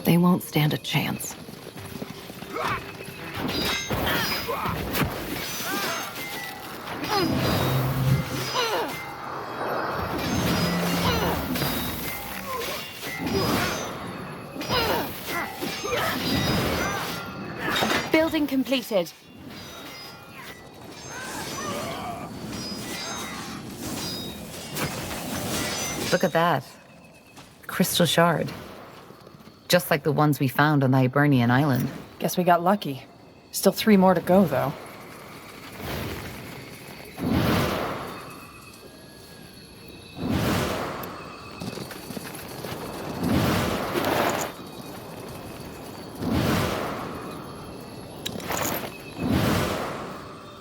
They won't stand a chance. Building completed. Look at that. Crystal shard. Just like the ones we found on the Hibernian island. Guess we got lucky. Still 3 more to go, though.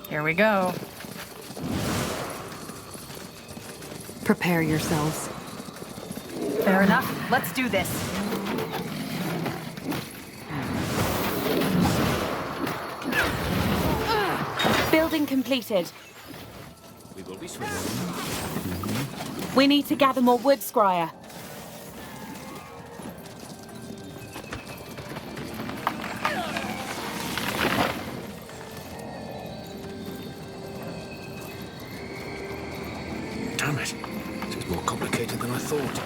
Here we go. Prepare yourselves. Fair enough. Let's do this. Building completed. We will be swift. We need to gather more wood, Squire. Damn it. This is more complicated than I thought.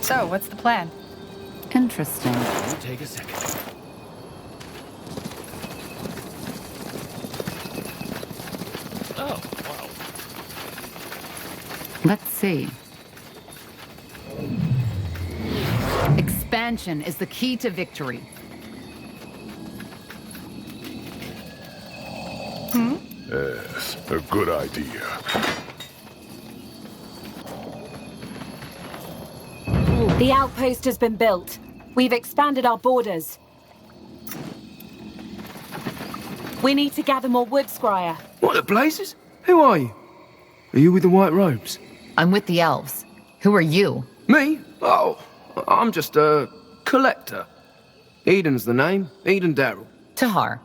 So, what's the plan? Interesting. It'll take a second. Oh, wow. Let's see. Expansion is the key to victory. Yes, a good idea. The outpost has been built. We've expanded our borders. We need to gather more wood, Squire. What the blazes? Who are you? Are you with the white robes? I'm with the elves. Who are you? Me? Oh, I'm just a collector. Eden's the name. Eden Darrell. Tahar.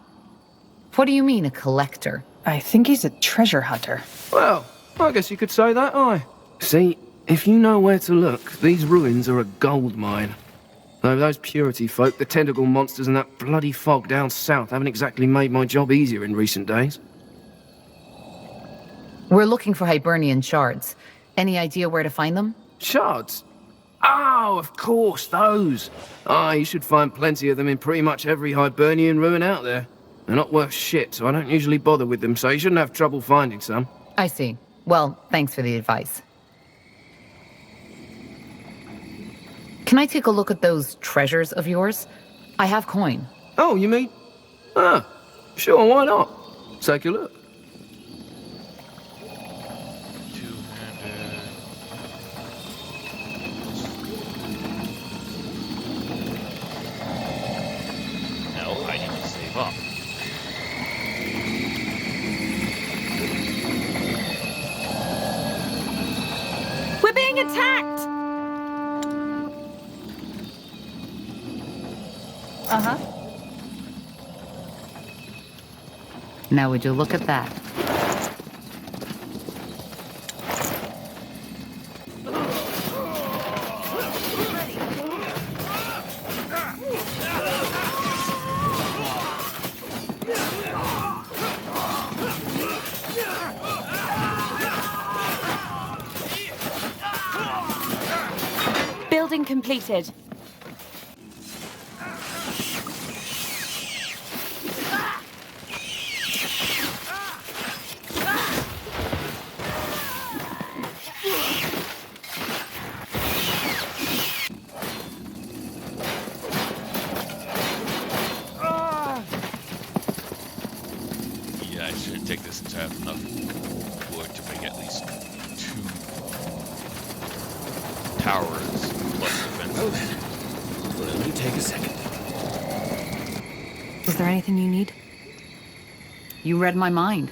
What do you mean, a collector? I think he's a treasure hunter. Well, I guess you could say that, aye. See, if you know where to look, these ruins are a gold mine. Though those purity folk, the tentacle monsters and that bloody fog down south haven't exactly made my job easier in recent days. We're looking for Hibernian shards. Any idea where to find them? Shards? Oh, of course, those. Ah, you should find plenty of them in pretty much every Hibernian ruin out there. They're not worth shit, so I don't usually bother with them, so you shouldn't have trouble finding some. I see. Well, thanks for the advice. Can I take a look at those treasures of yours? I have coin. Oh, you mean? Ah, sure, why not? Take a look. No, I need to save up. We're being attacked! Uh-huh. Now would you look at that? Building completed. Yeah, I should take this to have enough wood to make at least 2 towers plus defense. Well then, will only take a second. Is there anything you need? You read my mind.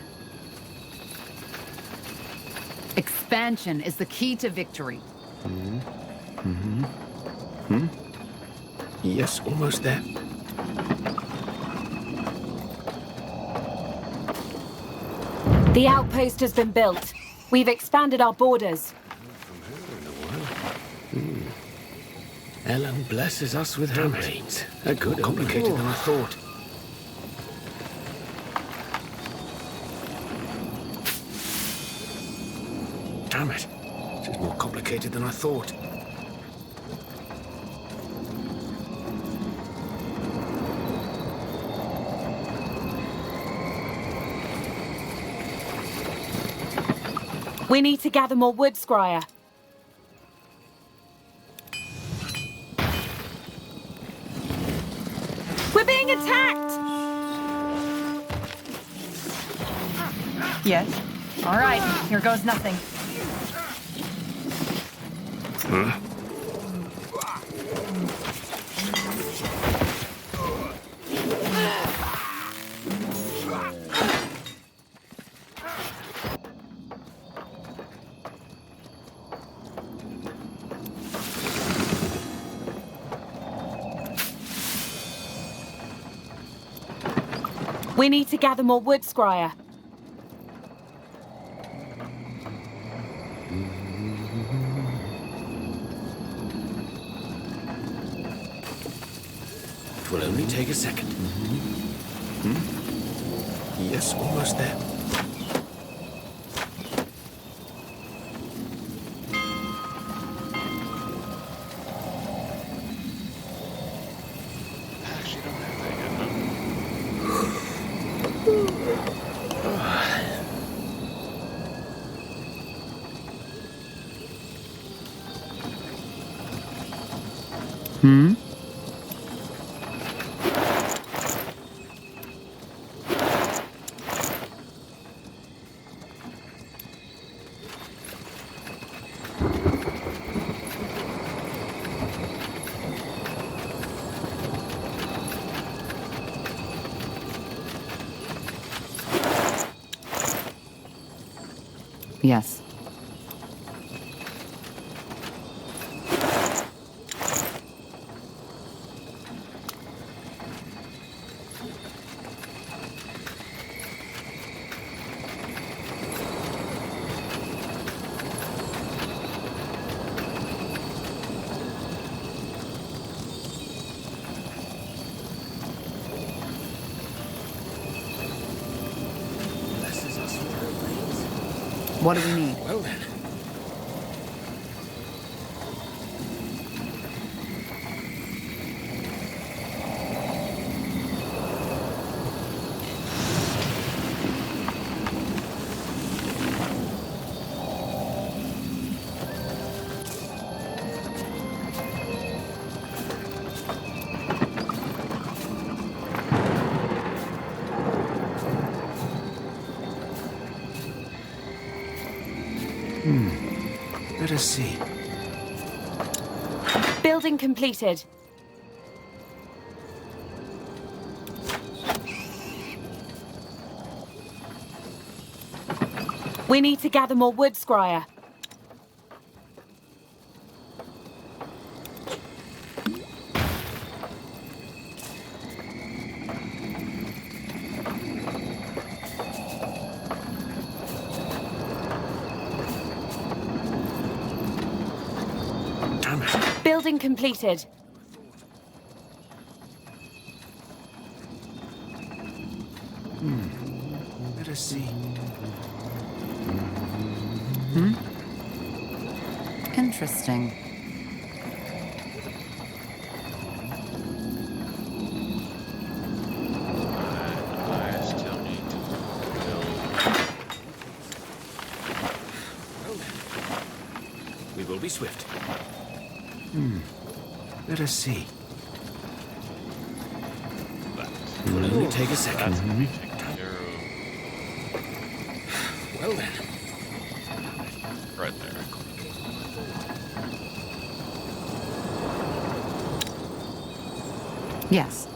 Expansion is the key to victory. Yes, almost there. The outpost has been built. We've expanded our borders. Ellen blesses us with her rains. A good more complicated than I thought. Damn it. This is more complicated than I thought. We need to gather more wood, Scryer. We're being attacked! Yes? All right, here goes nothing. Huh? We need to gather more wood, Scryer. It will only take a second. Yes, almost there. Yes. What do we need? Well then. Let us see. Building completed. We need to gather more wood, Scryer. Damn it. Building completed. Let us see. Interesting. I still need to build. We will be swift. Let us see. It will only take a second. That's gonna be taken care of. Well then. Right there. Yes.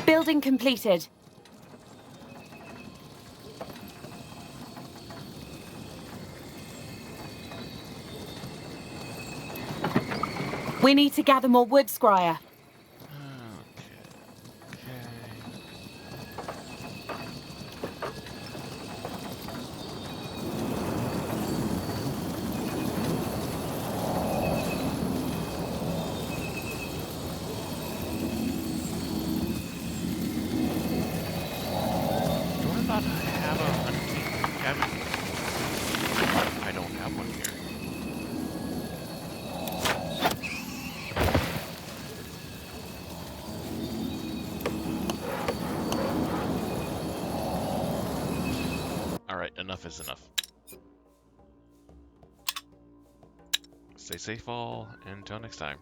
Building completed. We need to gather more wood, Scryer. Do I not have a hunting cabin? I don't have one here. Alright, enough is enough. Stay safe all, and until next time.